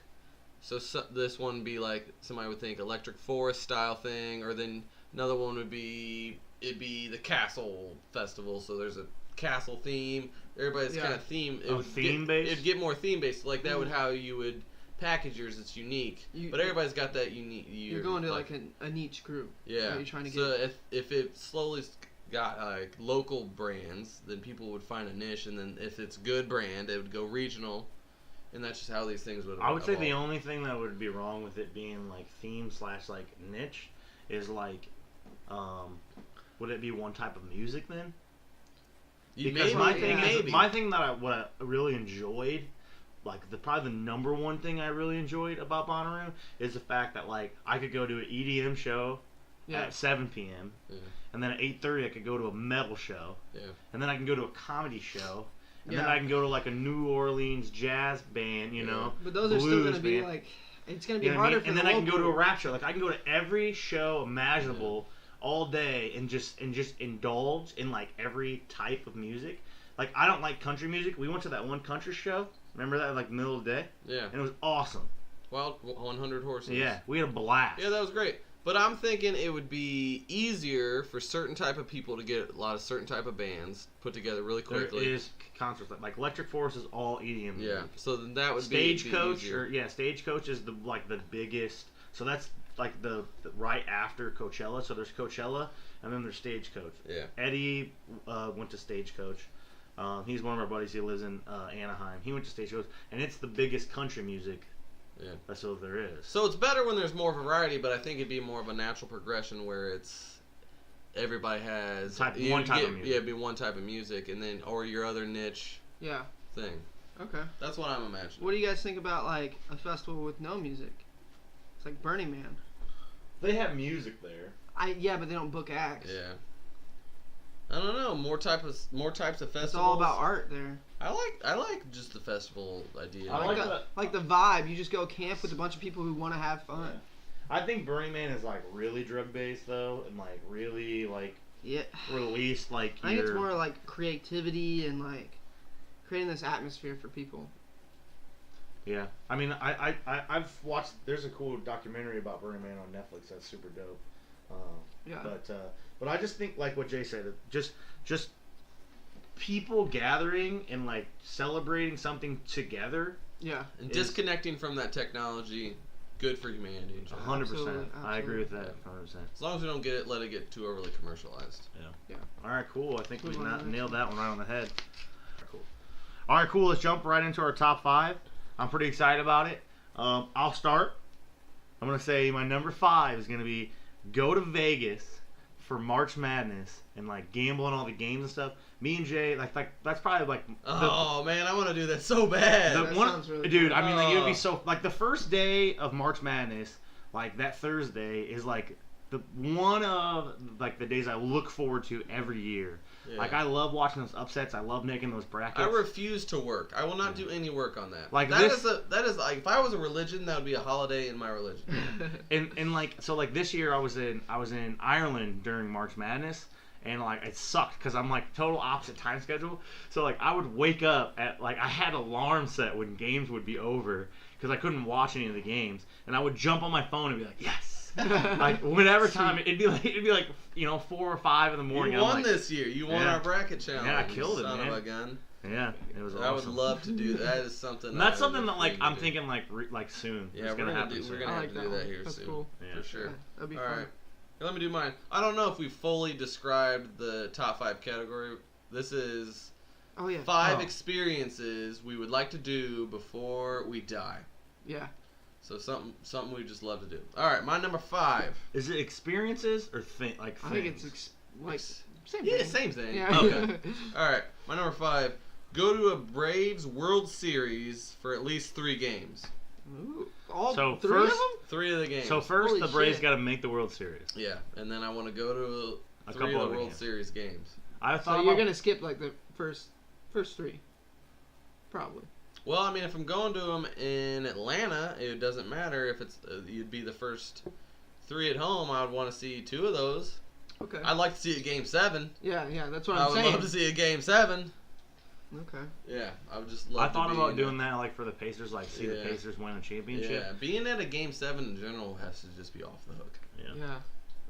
So this one would be like somebody would think Electric Forest style thing, or then another one would be the Castle Festival. So there's a castle theme. Everybody's Yeah. kind of theme. It Oh, would theme-based? It'd get more theme based. Like that would how you would package yours. It's unique, but everybody's got that unique. You're going to like a niche group. Yeah. That you're trying to so get. if it slowly got like local brands, then people would find a niche, and then if it's good brand, it would go regional, and that's just how these things would. I would say the evolve. only thing that would be wrong with it being like theme / like niche is like, would it be one type of music then? Because maybe. my thing that what I really enjoyed, like probably the number one thing I really enjoyed about Bonnaroo is the fact that like I could go to an EDM show Yeah. at 7 p.m. Yeah. and then at 8:30 I could go to a metal show, Yeah. and then I can go to a comedy show, and then Yeah. I can go to like a New Orleans jazz band, you Yeah. know. But those are still blues going to be band. like. It's going to be You know what I harder mean? for And the then I can go to a local- rap show. Like I can go to every show imaginable all day and just indulge in like every type of music. Like I don't like country music. We went to that one country show. Remember that like middle of the day? Yeah. And it was awesome. Wild 100 horses. Yeah, we had a blast. Yeah, that was great. But I'm thinking it would be easier for certain type of people to get a lot of certain type of bands put together really There quickly. is concerts like Electric Forest is all EDM music. Yeah. So then that would Stagecoach be easier. Stagecoach is the biggest. So that's like the right after Coachella. So there's Coachella and then there's Stagecoach. Yeah. Eddie went to Stagecoach. He's one of our buddies. He lives in Anaheim. He went to Stagecoach, and it's the biggest country music that's all there is. So it's better when there's more variety, but I think it'd be more of a natural progression where it's everybody has One type of music. Yeah, it'd be one type of music, and then or your other niche Yeah. thing. Okay. That's what I'm imagining. What do you guys think about like a festival with no music? It's like Burning Man. They have music there. Yeah, but they don't book acts. Yeah. I don't know. More types of festivals. It's all about art there. I like just the festival idea. I like Like the vibe. You just go camp with a bunch of people who want to have fun. I think Burning Man is like really drug based though, and like really like Yeah. released like. I think it's more like creativity and like creating this atmosphere for people. Yeah, I mean, I've watched. There's a cool documentary about Burning Man on Netflix that's super dope. Yeah. But I just think like what Jay said, just people gathering and like celebrating something together. Yeah. And disconnecting from that technology, good for humanity in general. 100%. Absolutely, I agree with that. 100%. As long as we don't let it get too overly commercialized. All right, cool. I think we Move on to the next nailed that one right on the head. Cool. All right, cool. Let's jump right into our top 5. I'm pretty excited about it. I'll start. I'm gonna say my number 5 is gonna be go to Vegas for March Madness and like gamble on all the games and stuff. Me and Jay, like that's probably like Oh man, I want to do that so bad. the that one, sounds really dude. fun. I mean, like it would be so like the first day of March Madness, like that Thursday is like the one of like the days I look forward to every year. Yeah. Like I love watching those upsets. I love making those brackets. I refuse to work. I will not do any work on that. Like that this- is like if I was a religion, that would be a holiday in my religion. And like so like this year I was in Ireland during March Madness. And like it sucked because I'm like total opposite time schedule. So like I would wake up at like I had alarm set when games would be over because I couldn't watch any of the games, and I would jump on my phone and be like, yes, like whatever time it'd be like 4 or 5 in the morning. You and I'm won like, this year. You won Yeah. our bracket challenge. Yeah, I killed it, son man. of a gun. Yeah, it was I would awesome. love to do that. Is something. And that's I something would that like dream I'm to do. thinking like soon. Yeah, it's we're gonna gonna happen do. soon. We're gonna I have like to that do that one. here That's soon. cool. Yeah. For sure. Yeah, that'd be All fun. right. Let me do mine. I don't know if we fully described the top 5 category. This is Oh yeah. 5 Oh. experiences we would like to do before we die. Yeah. So something we just love to do. All right, my number 5. Is it experiences or things? I think it's like same Yeah, thing. same thing. Yeah. Okay. All right, my number 5. Go to a Braves World Series for at least 3 games. Ooh, all So 3 first- of them? 3 of the games. So first Holy the Braves shit. got to make the World Series. Yeah, and then I want to go to A 3 couple of other the World games. Series games. I So thought you're about gonna skip like the first 3, probably. Well, I mean, if I'm going to them in Atlanta, it doesn't matter if it's you'd be the first 3 at home. I would want to see 2 of those. Okay. I'd like to see a Game 7. Yeah, that's what I I'm would saying. love to see a Game 7. Okay. Yeah, I would just love I to thought be about in doing that like for the Pacers, like see the Yeah. Pacers win a championship. Yeah, being at a Game 7 in general has to just be off the hook. Yeah.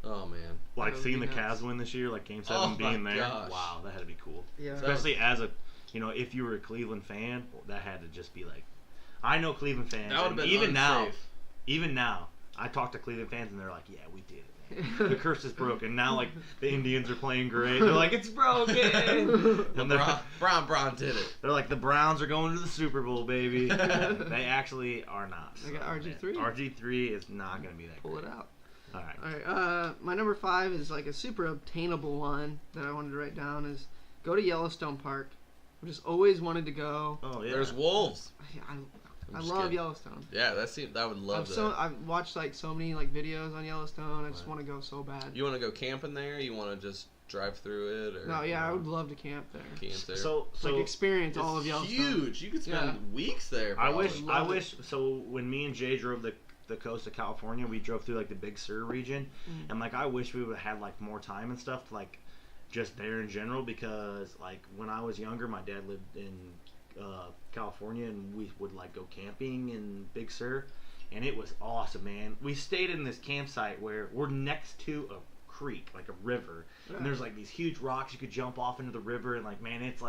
Oh, man. Like That would seeing be the nuts. Cavs win this year, like Game 7 Oh, being my there. gosh. Wow, that had to be cool. Yeah. Especially as a, if you were a Cleveland fan, that had to just be like, I know Cleveland fans. That would have and been even now, I talk to Cleveland fans and they're like, yeah, we did it, man. The curse is broken. Now, like, the Indians are playing great. They're like, it's broken. And Brown did it. they're like, the Browns are going to the Super Bowl, baby. They actually are not. They got RG3. Man, RG3 is not going to be that Pull great. it out. All right. All right. My number 5 is like a super obtainable one that I wanted to write down is go to Yellowstone Park. I just always wanted to go. Oh, yeah. There's wolves. I just love kidding. Yellowstone. Yeah, I would love that. I've watched like so many like videos on Yellowstone. I just Right. want to go so bad. You want to go camping there? You want to just drive through it? Or No, yeah, I would love to camp there. camp there? So Like experience all of It's Yellowstone. huge. You could spend weeks there. I probably. wish. So when me and Jay drove the coast of California, we drove through like the Big Sur region, and like I wish we would have had like more time and stuff like just there in general, because like when I was younger, my dad lived in California, and we would like go camping in Big Sur, and it was awesome, man. We stayed in this campsite where we're next to a creek, like a river, and there's like these huge rocks you could jump off into the river, and like, man, it's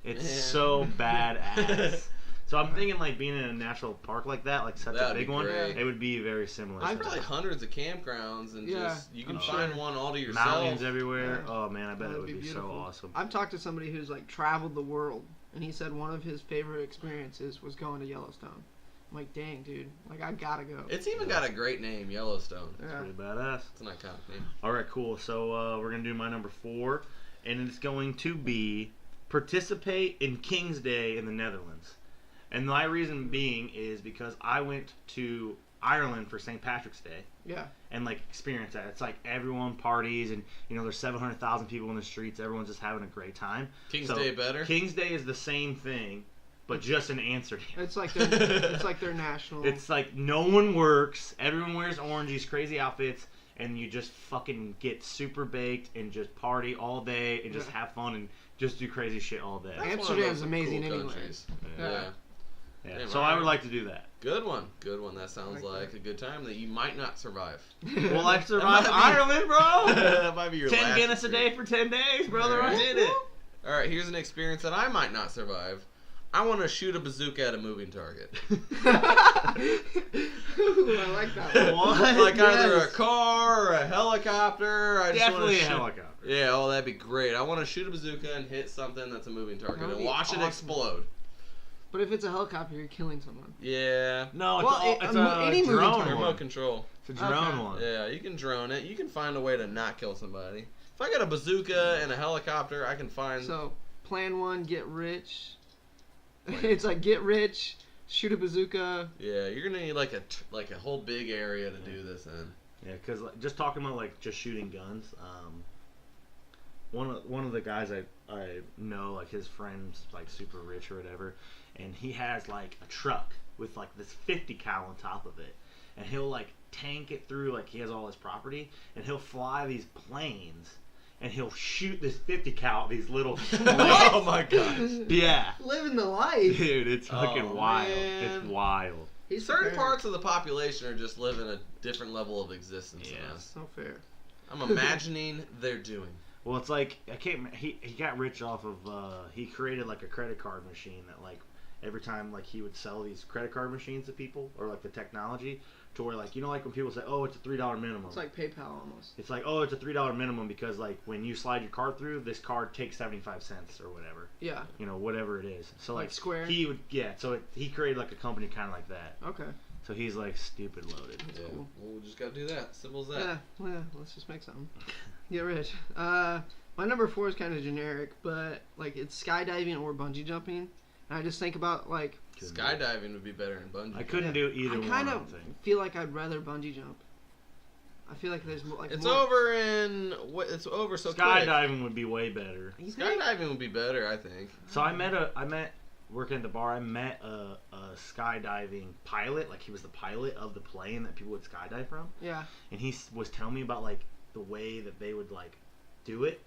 Yeah. so badass. So I'm thinking like being in a national park like that, like such That'd a big be one, great. it would be very similar. I've to There's like that. hundreds of campgrounds, and Yeah, just you can I'm find sure. one all to yourself. Mountains everywhere. Yeah. Oh man, I bet it That'd would be so beautiful. awesome. I've talked to somebody who's like traveled the world, and he said one of his favorite experiences was going to Yellowstone. I'm like, dang, dude, like I gotta go. It's even got a great name, Yellowstone. Yeah. Pretty badass. It's an iconic name. All right, cool. So we're gonna do my number 4, and it's going to be participate in King's Day in the Netherlands. And my reason being is because I went to Ireland for St. Patrick's Day Yeah. and like experience that. It's like everyone parties, and there's 700,000 people in the streets. Everyone's just having a great time. King's So, Day better. King's Day is the same thing, but just in Amsterdam. It's like their national. It's like no one works. Everyone wears orange, these crazy outfits, and you just fucking get super baked and just party all day and just Yeah. have fun and just do crazy shit all day. That's one of Amsterdam's those amazing cool anyway. countries. Yeah. Yeah. Yeah. Damn, So alright. I would like to do that. Good one. Good one. That sounds Like like a good time that you might not survive. Well, I survived might be- Ireland, bro. That might be your 10 last Guinness a day experience. for 10 days, brother. I did it. All right, here's an experience that I might not survive. I want to shoot a bazooka at a moving target. Ooh, I like that one. What? Like either a Yes. car or a helicopter. I just Definitely want a to shoot. helicopter. Yeah, oh, that'd be great. I want to shoot a bazooka and hit something that's a moving target That would and be watch it awesome. explode. But if it's a helicopter, you're killing someone. Yeah. No, it's, Well, it's any a moving drone target. Remote one. control. It's a drone Okay. one. Yeah, you can drone it. You can find a way to not kill somebody. If I got a bazooka and a helicopter, I can find. So, plan 1, get rich. It's like get rich, shoot a bazooka. Yeah, you're gonna need like a whole big area to do this in. Yeah, because just talking about like just shooting guns. One of the guys I know, like his friend's like super rich or whatever, and he has like a truck with like this 50 cal on top of it, and he'll like tank it through, like he has all his property, and he'll fly these planes, and he'll shoot this 50 cal at these little. Oh my gosh. Yeah, Living the life. dude, it's fucking Oh, wild. man. It's wild. He's Certain fair. parts of the population are just living a different level of existence Yeah. than us. So fair. I'm imagining they're doing. Well, it's like I can't. He got rich off of. He created like a credit card machine that like every time like he would sell these credit card machines to people, or like the technology to where like, you know, like when people say, oh, it's a $3 minimum. It's like PayPal almost. It's like, oh, it's a $3 minimum because like when you slide your card through, this card takes 75 cents or whatever. Yeah. You know, whatever it is. So Like like Square? He would he created like a company kind of like that. Okay. So he's like stupid loaded. Yeah. cool. Well, we just gotta do that. Simple as that. Yeah. Well, yeah. Let's just make something. Get rich. My number 4 is kind of generic, but like it's skydiving or bungee jumping. And I just think about like Skydiving would be better than bungee. I couldn't Yeah. do either I one. kind I of don't think. feel like I'd rather bungee jump. I feel like there's more. Like It's more, over in what? It's over so quick. Skydiving would be way better. You think? Skydiving would be better, I think. So I met working at the bar. I met a skydiving pilot. Like he was the pilot of the plane that people would skydive from, Yeah. and he was telling me about like the way that they would like do it.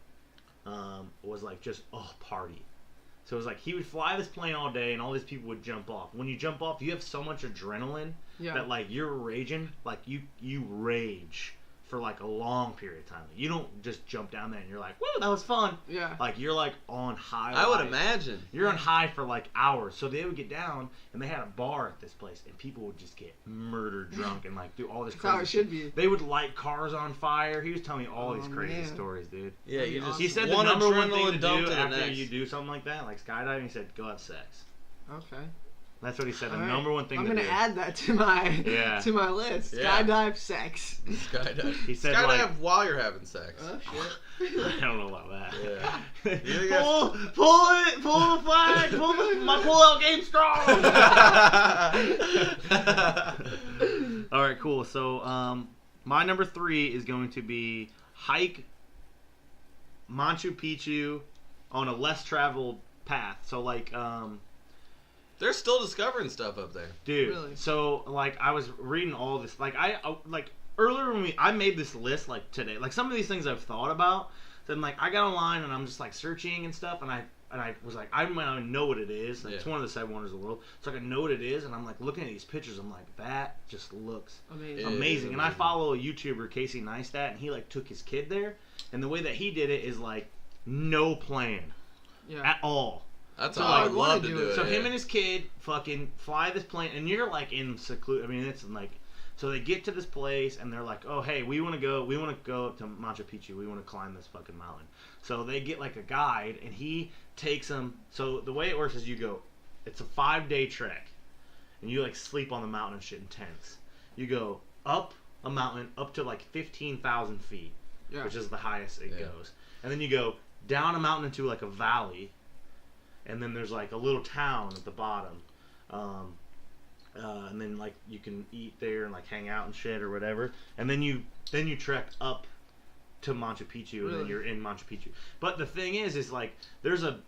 Was like just party. So it was like he would fly this plane all day, and all these people would jump off. When you jump off, you have so much adrenaline Yeah. that like you're raging, like you rage for like a long period of time. You don't just jump down there and you're like, whoa, that was fun. Yeah. Like you're like on high. I would life. imagine. You're on high for like hours. So they would get down, and they had a bar at this place, and people would just get murdered drunk and like do all this That's crazy how it shit. should be. They would light cars on fire. He was telling me all these Oh, crazy man. stories, dude. Yeah, That'd you be just awesome. He said the one number one thing to adrenaline dump do to the after next. you do something like that, like skydiving, he said, go have sex. Okay. That's what he said. The All right. number one thing I'm to gonna do. add that to my Yeah. to my list. Yeah. Skydive, sex. Skydive. He said, Skydive like- while you're having sex. Oh shit. I don't know about that. Yeah. You think that's- pull the flag, my pull-out game strong. All right, cool. So, my number 3 is going to be hike Machu Picchu on a less traveled path. So, like, They're still discovering stuff up there. dude. Really? So, like, I was reading all this. Like, like earlier when I made this list, like today, like some of these things I've thought about. Then, like, I got online and I'm just like searching and stuff, and I was like, I might not know what it is. Like, It's Yeah. one of the 7 wonders of the world. So, like, I know what it is, and I'm like looking at these pictures. I'm like, that just looks Amazing. Yeah. amazing. And I amazing. follow a YouTuber, Casey Neistat, and he like took his kid there, and the way that he did it is like no plan Yeah. at all. That's So, how I like, would love to wanna do do it. it. So yeah. him and his kid fucking fly this plane, and you're like in seclude. I mean, it's like, so they get to this place, and they're like, oh hey, we want to go up to Machu Picchu. We want to climb this fucking mountain. So they get like a guide, and he takes them. So the way it works is you go, it's a 5-day trek, and you like sleep on the mountain and shit in tents. You go up a mountain up to like 15,000 feet, Yeah. which is the highest it Yeah. goes, and then you go down a mountain into like a valley. And then there's like a little town at the bottom, and then like you can eat there and like hang out and shit or whatever. And then you trek up to Machu Picchu, and then Really? you're in Machu Picchu. But the thing is like there's a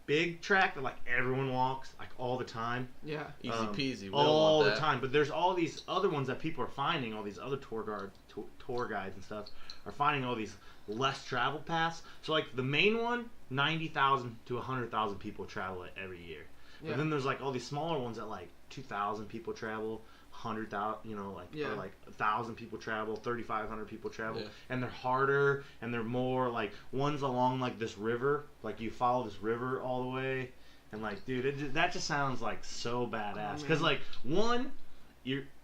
big track that like everyone walks like all the time, Yeah. Easy peasy. We don't all want the that. time. But there's all these other ones that people are finding. All these other tour guides and stuff are finding all these less traveled paths. So like the main one, 90,000 to 100,000 people travel it every year. Yeah. But then there's like all these smaller ones that like 2,000 people travel, 100,000, like Yeah. or like 1,000 people travel, 3,500 people travel, Yeah. and they're harder and they're more like ones along like this river, like you follow this river all the way, and like dude, that just sounds like so badass. Because man. like one,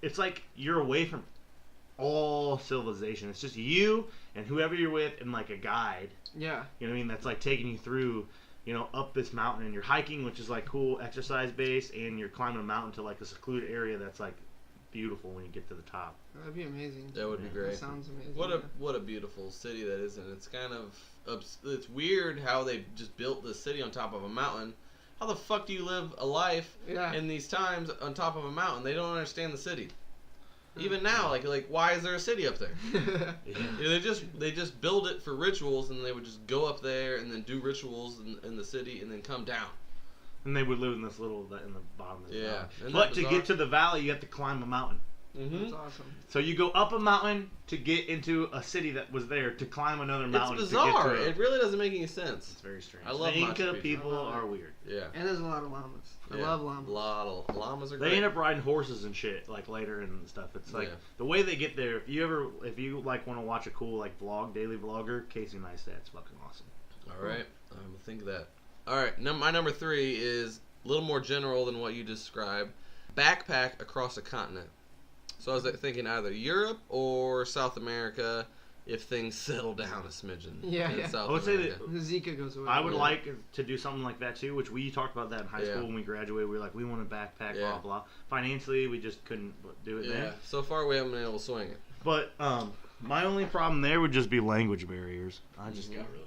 it's like you're away from all civilization. It's just you and whoever you're with and like a guide. Yeah. You know what I mean? That's like taking you through up this mountain and you're hiking, which is like cool exercise base, and you're climbing a mountain to like a secluded area that's like beautiful when you get to the top. That'd be amazing. That would be Yeah. great. That sounds amazing. What a beautiful city that is, and it's kind of it's weird how they just built this city on top of a mountain. How the fuck do you live a life Yeah. in these times on top of a mountain? They don't understand the city. Even now, like why is there a city up there? Yeah. They just build it for rituals, and they would just go up there and then do rituals in the city and then come down. And they would live in this little in the bottom of the Yeah. valley. Isn't But that to bizarre? get to the valley, you have to climb a mountain. That's awesome. So you go up a mountain to get into a city that was there, to climb another It's mountain. bizarre. To get to It really doesn't make any sense. It's very strange. I love the Inca Machu Picchu. people I love it. are weird. Yeah. And there's a lot of llamas. I Yeah. love llamas. A lot of llamas are They great. end up riding horses and shit like later and stuff. It's like Yeah. the way they get there. If you like want to watch a cool like daily vlogger, Casey Neistat's fucking awesome. All right, I'm gonna think of that. All right, my number 3 is a little more general than what you described. Backpack across a continent. So I was thinking either Europe or South America if things settle down a smidgen. Yeah, in yeah. South I would say America. The Zika goes away. I would Yeah. like to do something like that too, which we talked about that in high Yeah. school when we graduated. We were like, we want a backpack, Yeah. blah blah. Financially, we just couldn't do it Yeah. there. So far, we haven't been able to swing it. But my only problem there would just be language barriers. I just Mhm. got really.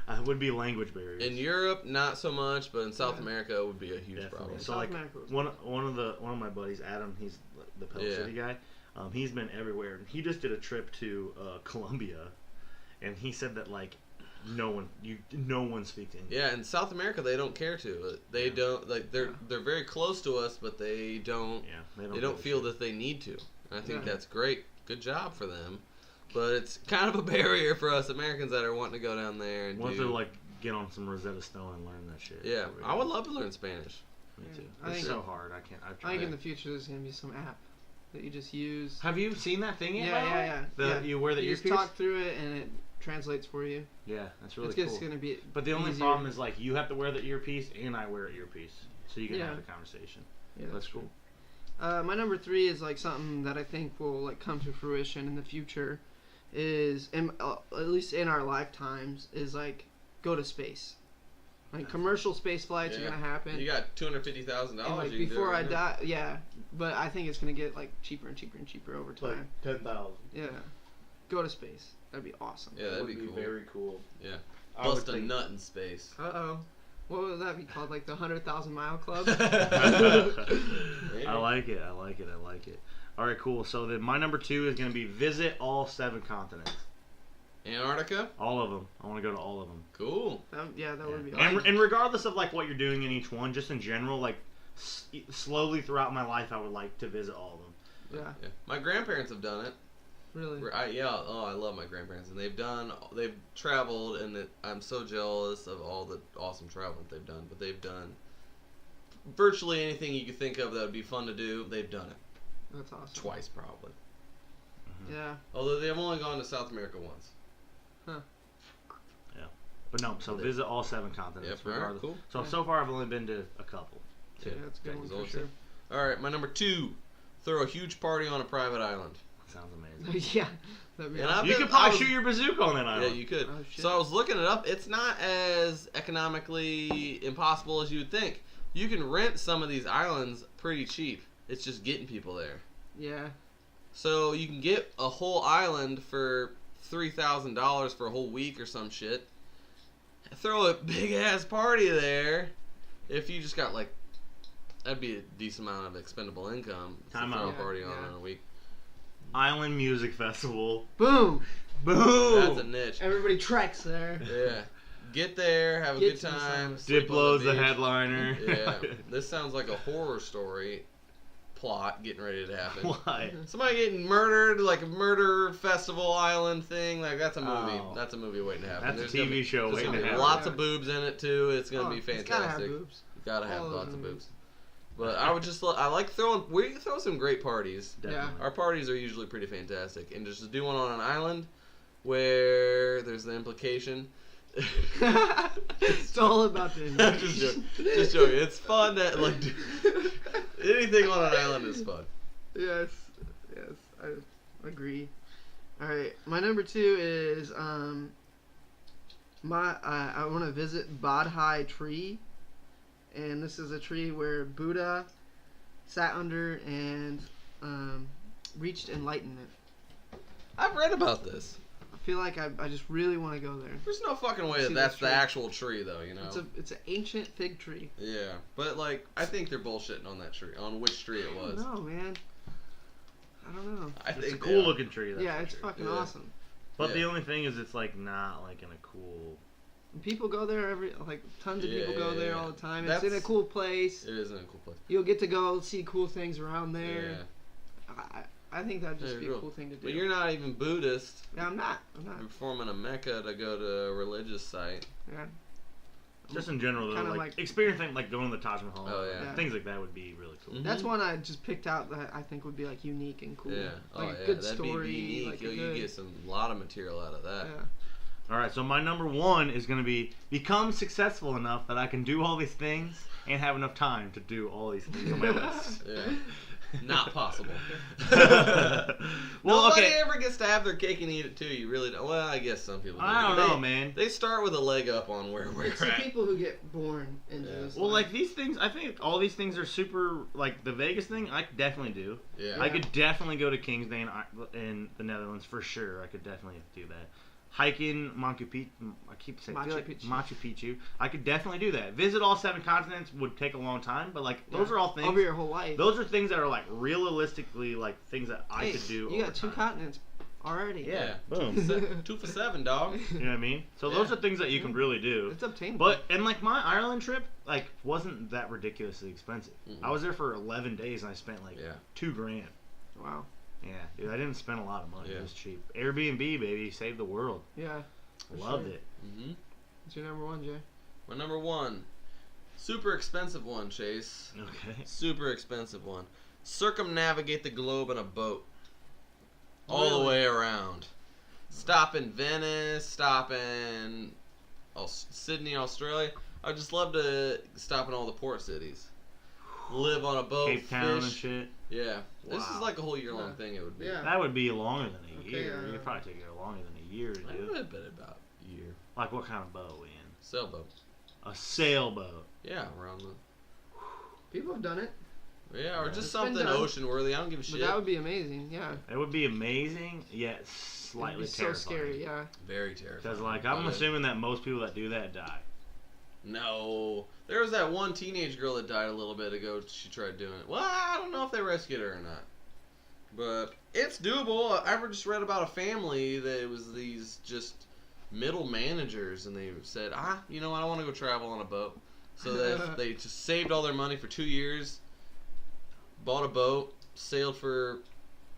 It would be language barriers. In Europe, not so much, but in South Yeah. America, it would be a huge Definitely. problem. So South like America was- one of my buddies, Adam, he's the Pell Yeah. City guy. He's been everywhere. And he just did a trip to Colombia, and he said that like no one speaks English. Yeah, in South America, they don't care to. They Yeah. don't like. They're very close to us, but they don't. Yeah, They give don't a feel shit. that they need to. And I think Yeah. that's great. Good job for them. But it's kind of a barrier for us Americans that are wanting to go down there and Once do. they like get on some Rosetta Stone and learn that shit. Yeah, Over I would there. love to learn Spanish. Me too. I It's think- so hard. I can't. I've I tried. think in the future there's gonna be some app that you just use. Have you seen that thing yet? by the way? Yeah. The, You wear the You just earpiece? talk through it and it translates for you. Yeah, that's really It's cool. just gonna be. But the only easier. problem is like you have to wear the earpiece and I wear an earpiece, so you can Yeah. have the conversation. Yeah, That's cool. My number 3 is like something that I think will like come to fruition in the future, is at least in our lifetimes, is like go to space. Like commercial space flights Yeah. are gonna happen. You got $250,000. And like before I die, yeah. But I think it's gonna get like cheaper and cheaper and cheaper over time. 10,000. Yeah. Go to space. That'd be awesome. Yeah, that'd be cool. Very cool. Yeah. I would Bust a think- nut in space. Uh-oh. What would that be called? Like the 100,000 Mile Club? Maybe. I like it. I like it. I like it. All right, cool. So then my number 2 is going to be visit all 7 continents. Antarctica? All of them. I want to go to all of them. Cool. Yeah, that would be And, awesome. and regardless of like what you're doing in each one, just in general, like slowly throughout my life, I would like to visit all of them. Yeah, Yeah. My grandparents have done it. really. I love my grandparents, and they've traveled, and I'm so jealous of all the awesome travel that they've done. But they've done virtually anything you could think of that would be fun to do. They've done it That's awesome. twice, probably. Yeah. Although they've only gone to South America once. But no, so They- visit all 7 continents. Yep. All right. regardless. Cool. So Yeah. so far, I've only been to a couple. Yeah, that's a good Okay, one so for let's sure. see. All right, my number 2. Throw a huge party on a private island. Sounds amazing. Yeah. That'd be And awesome. I've You been- could probably I was- shoot your bazooka on that Yeah, island. you could. Oh, shit. So I was looking it up. It's not as economically impossible as you would think. You can rent some of these islands pretty cheap. It's just getting people there. Yeah. So you can get a whole island for $3,000 for a whole week or some shit. Throw a big ass party there. If you just got like, that'd be a decent amount of expendable income to Time throw out. a party on Yeah. in a week. Island Music Festival. Boom. Boom! That's a niche. Everybody treks there. Yeah. Get there, have a Get good some time. sun. sleep on Diplo's the beach. headliner. Yeah, this sounds like a horror story plot getting ready to happen. Why? Somebody getting murdered, like a murder festival island thing. Like that's a movie. Oh. That's a movie waiting to happen. That's a There's gonna TV be- show there's waiting gonna to be happen. Lots Yeah. of boobs in it too. It's gonna Oh, be it's gotta fantastic. have boobs. Gotta have All those lots of movies. boobs. But I would just I like throwing. We throw some great parties. Definitely. Our parties are usually pretty fantastic, and just to do one on an island where there's the implication. It's all about the I'm just joking. Just joking. It's fun that like anything on an island is fun. Yes, I agree. All right, my number 2 is I want to visit Bodhi tree, and this is a tree where Buddha sat under and reached enlightenment. I've read about this. I feel like I just really want to go there. There's no fucking way See that that's this the tree? actual tree, though. You know. It's an ancient fig tree. Yeah, but like I think they're bullshitting on that tree, on which tree it was. No, man. I don't know. I It's think a they cool are. looking tree. That's Yeah, for it's sure. fucking Yeah. awesome. But the Yeah. only thing is, it's like not like in a cool. People go there tons of Yeah, people go yeah, there yeah. all the time. It's in a That's- cool place. It is in a cool place. You'll get to go see cool things around Yeah. there. I think that'd just Yeah, be a real. cool thing to do. But you're not even Buddhist. Yeah, I'm not. You're forming a mecca to go to a religious site. Yeah. Just in general, though, Kinda like like- experiencing like going to the Taj Mahal. Oh, yeah. Yeah. Things like that would be really cool. Mhm. That's one I just picked out that I think would be like unique and cool. Yeah. Like Oh, a good that'd story. be unique. Like a You good, get some lot of material out of that. yeah. All right, so my number one is going to be become successful enough that I can do all these things and have enough time to do all these things on my list. Yeah. Not possible. Well, Nobody okay. ever gets to have their cake and eat it too. You really don't. Well, I guess some people do. I don't They- know, man. They start with a leg up on where we're It's the at. people who get born into Yeah. this. Well, life. like these things, I think all these things are super. Like the Vegas thing, I could definitely do. Yeah. I could definitely go to King's Day in the Netherlands for sure. I could definitely do that. Hiking Machu Picchu. I keep saying Machu Picchu. Machu Picchu. I could definitely do that. Visit all 7 continents would take a long time, but like those Yeah. are all things. over your whole life. Those are things that are like realistically like things that I Hey, could do. You over got 2 time. continents already. Yeah. Boom. 2 for 7, dog. You know what I mean? So those are things that you can really do. It's obtainable. But and like my Ireland trip like wasn't that ridiculously expensive. Mm-mm. I was there for 11 days and I spent like Yeah. $2,000. Wow. Yeah, dude, I didn't spend a lot of money. Yeah. It was cheap. Airbnb, baby, saved the world. Yeah. for Loved sure. it. Mm-hmm. What's your number one, Jay? My number one, super expensive one, Chase. Okay. Super expensive one. Circumnavigate the globe in a boat. All the Really? way around. Stop in Venice, stop in Sydney, Australia. I'd just love to stop in all the port cities. Live on a boat, Cape Town fish. and shit. Yeah. This is Wow. like a whole year-long Yeah. thing it would be. Yeah. That would be longer than a Okay, year. It'd probably take you longer than a year to I do. would have been about a year. Like what kind of boat we in? Sailboat. A sailboat. Yeah, around the... People have done it, Yeah, or Yeah. just It's been something done. ocean-worthy. I don't give a but shit. that would be amazing. Yeah. It would be amazing, yet slightly It'd be terrifying. so scary. Yeah. Very terrifying. Because like I'm But- assuming that most people that do that die. No. There was that one teenage girl that died a little bit ago. She tried doing it. Well, I don't know if they rescued her or not. But it's doable. I just read about a family that it was these just middle managers, and they said, you know what, I want to go travel on a boat. So they just saved all their money for 2 years, bought a boat, sailed for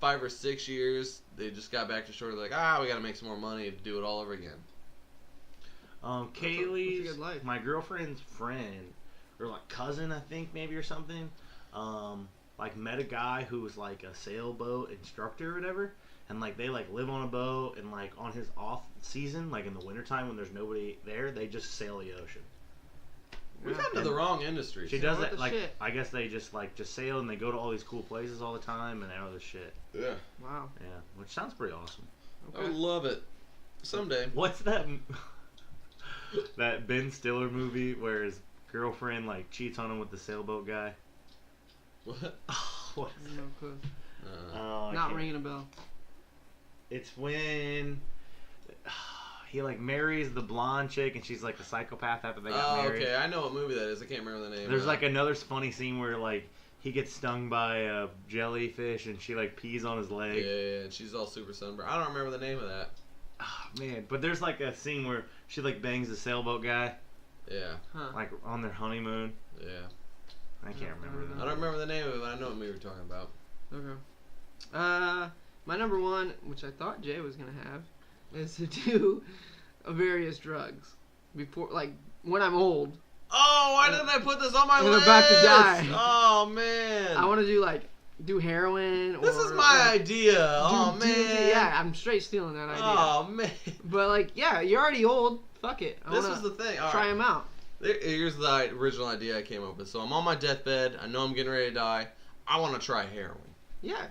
5 or 6 years. They just got back to shore. They're like, we got to make some more money to do it all over again. that's a Kaylee's, good life. my girlfriend's friend, or like cousin, I think maybe or something, like met a guy who was like a sailboat instructor or whatever, and like they like live on a boat, and like on his off season, like in the wintertime when there's nobody there, they just sail the ocean. We've Yeah. come to the wrong industry. She so- does what that the like shit? I guess they just sail and they go to all these cool places all the time and they know this shit. Yeah. Wow. Yeah, which sounds pretty awesome. I Okay. would love it. Someday. What's that? That Ben Stiller movie where his girlfriend like cheats on him with the sailboat guy. What? What? No clue. Oh, I Not can't- ringing a bell. It's when he like marries the blonde chick and she's like the psychopath after they got Oh, married. okay. I know what movie that is. I can't remember the name. There's like another funny scene where like he gets stung by a jellyfish and she like pees on his Yeah, leg. yeah, and she's all super sunburned. I don't remember the name of that. Oh, man, but there's like a scene where she like bangs the sailboat guy Yeah, Huh. like on their honeymoon. yeah. I can't remember I that. don't remember the name of it, but I know what movie we're talking about. Okay. My number one, which I thought Jay was gonna have, is to do various drugs before, like when I'm old. Oh, why didn't I put this on my I'm list? about to die. Oh man. I want to do heroin. This or, is my like, idea. do Oh DMT. man. Yeah, I'm straight stealing that idea. Oh man. But like, yeah, you're already old. Fuck it. I This wanna was the thing. All try right. them out. Here's the original idea I came up with. So I'm on my deathbed. I know I'm getting ready to die. I want to try heroin. Yeah.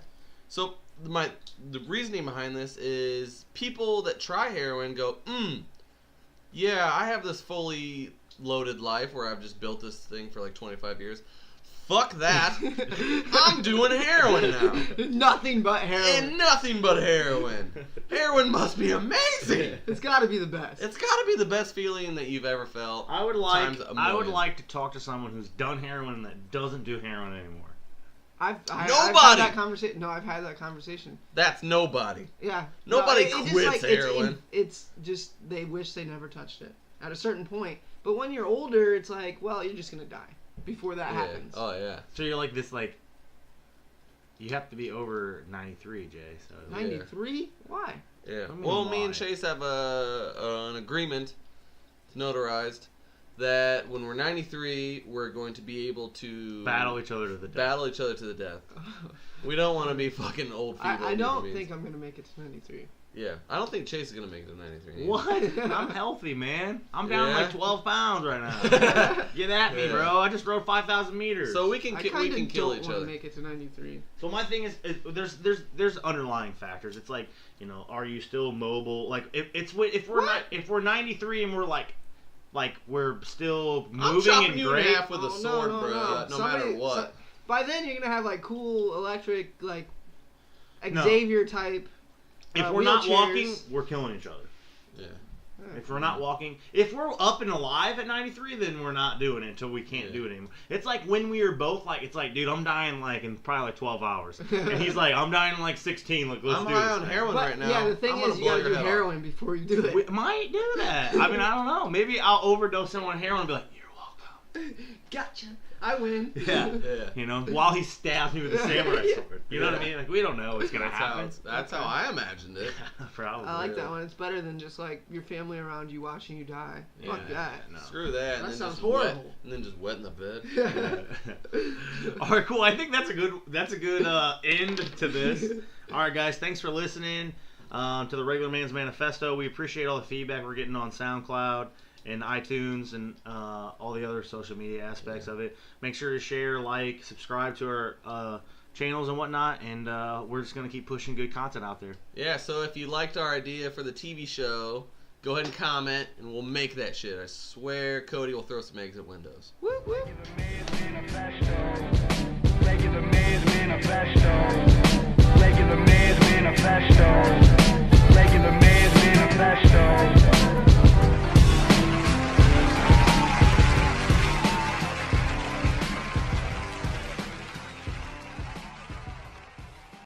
So the reasoning behind this is people that try heroin go, yeah, I have this fully loaded life where I've just built this thing for like 25 years. Fuck that. I'm doing heroin now. Nothing but heroin. And nothing but heroin. Heroin must be amazing. It's got to be the best. It's got to be the best feeling that you've ever felt. I would times a million. like to talk to someone who's done heroin that doesn't do heroin anymore. I've had Nobody. that conversation. No, I've had that conversation. That's nobody. Yeah. Nobody No, quits just heroin. It's just they wish they never touched it at a certain point. But when you're older, it's like, well, you're just gonna die before that Yeah. happens. Oh yeah. So you're like this, like, you have to be over 93, Jay. So 93? Why? Yeah. I mean, Well, me why? and Chase have an agreement, it's notarized, that when we're 93, we're going to be able to battle each other to the death. battle each other to the death. We don't want to be fucking old feeble. I don't human beings. think I'm gonna make it to 93. Yeah, I don't think Chase is gonna make it to 93. What? I'm healthy, man. I'm down Yeah? like 12 pounds right now. Get at me, Yeah. bro. I just rode 5,000 meters. So we can I we kind can of kill don't each want to other. make it to 93. So my thing is there's underlying factors. It's like, you know, are you still mobile? Like if we're What? if we're 93 and we're like we're still I'm moving chopping and you great. in half with a Oh, sword, no, bro. No Somebody- matter what. so- by then, you're gonna have like cool electric, like No. Xavier type. If we're not wheelchairs. walking, we're killing each other. Yeah. If we're not walking, if we're up and alive at 93, then we're not doing it until we can't Yeah. do it anymore. It's like when we were both like, it's like, dude, I'm dying like in probably like 12 hours, and he's like, I'm dying in like 16. Like, let's I'm do high this on thing. heroin But, right now. yeah, the thing I'm gonna is, you blow gotta your do head off. heroin before you do it. We might do that. I mean, I don't know. Maybe I'll overdose someone on heroin and be like, you're welcome. Gotcha. I win. Yeah. Yeah. You know, while he stabs me with a samurai sword. You know what I Yeah. mean? Like, we don't know what's gonna That's how, happen. that's how I imagined it. Probably. I like Yeah. that one. It's better than just like your family around you watching you die. Fuck Yeah, that. no. Screw that. And That then sounds just horrible. Wet, and then just wet in the bed. All right, cool. I think that's a good end to this. All right, guys, thanks for listening to the Regular Man's Manifesto. We appreciate all the feedback we're getting on SoundCloud and iTunes and all the other social media aspects of it. Make sure to share, like, subscribe to our channels and whatnot, and we're just gonna keep pushing good content out there. Yeah, so if you liked our idea for the TV show, go ahead and comment, and we'll make that shit. I swear Cody will throw some eggs at windows. Whoop, whoop. Regular Man's Manifesto.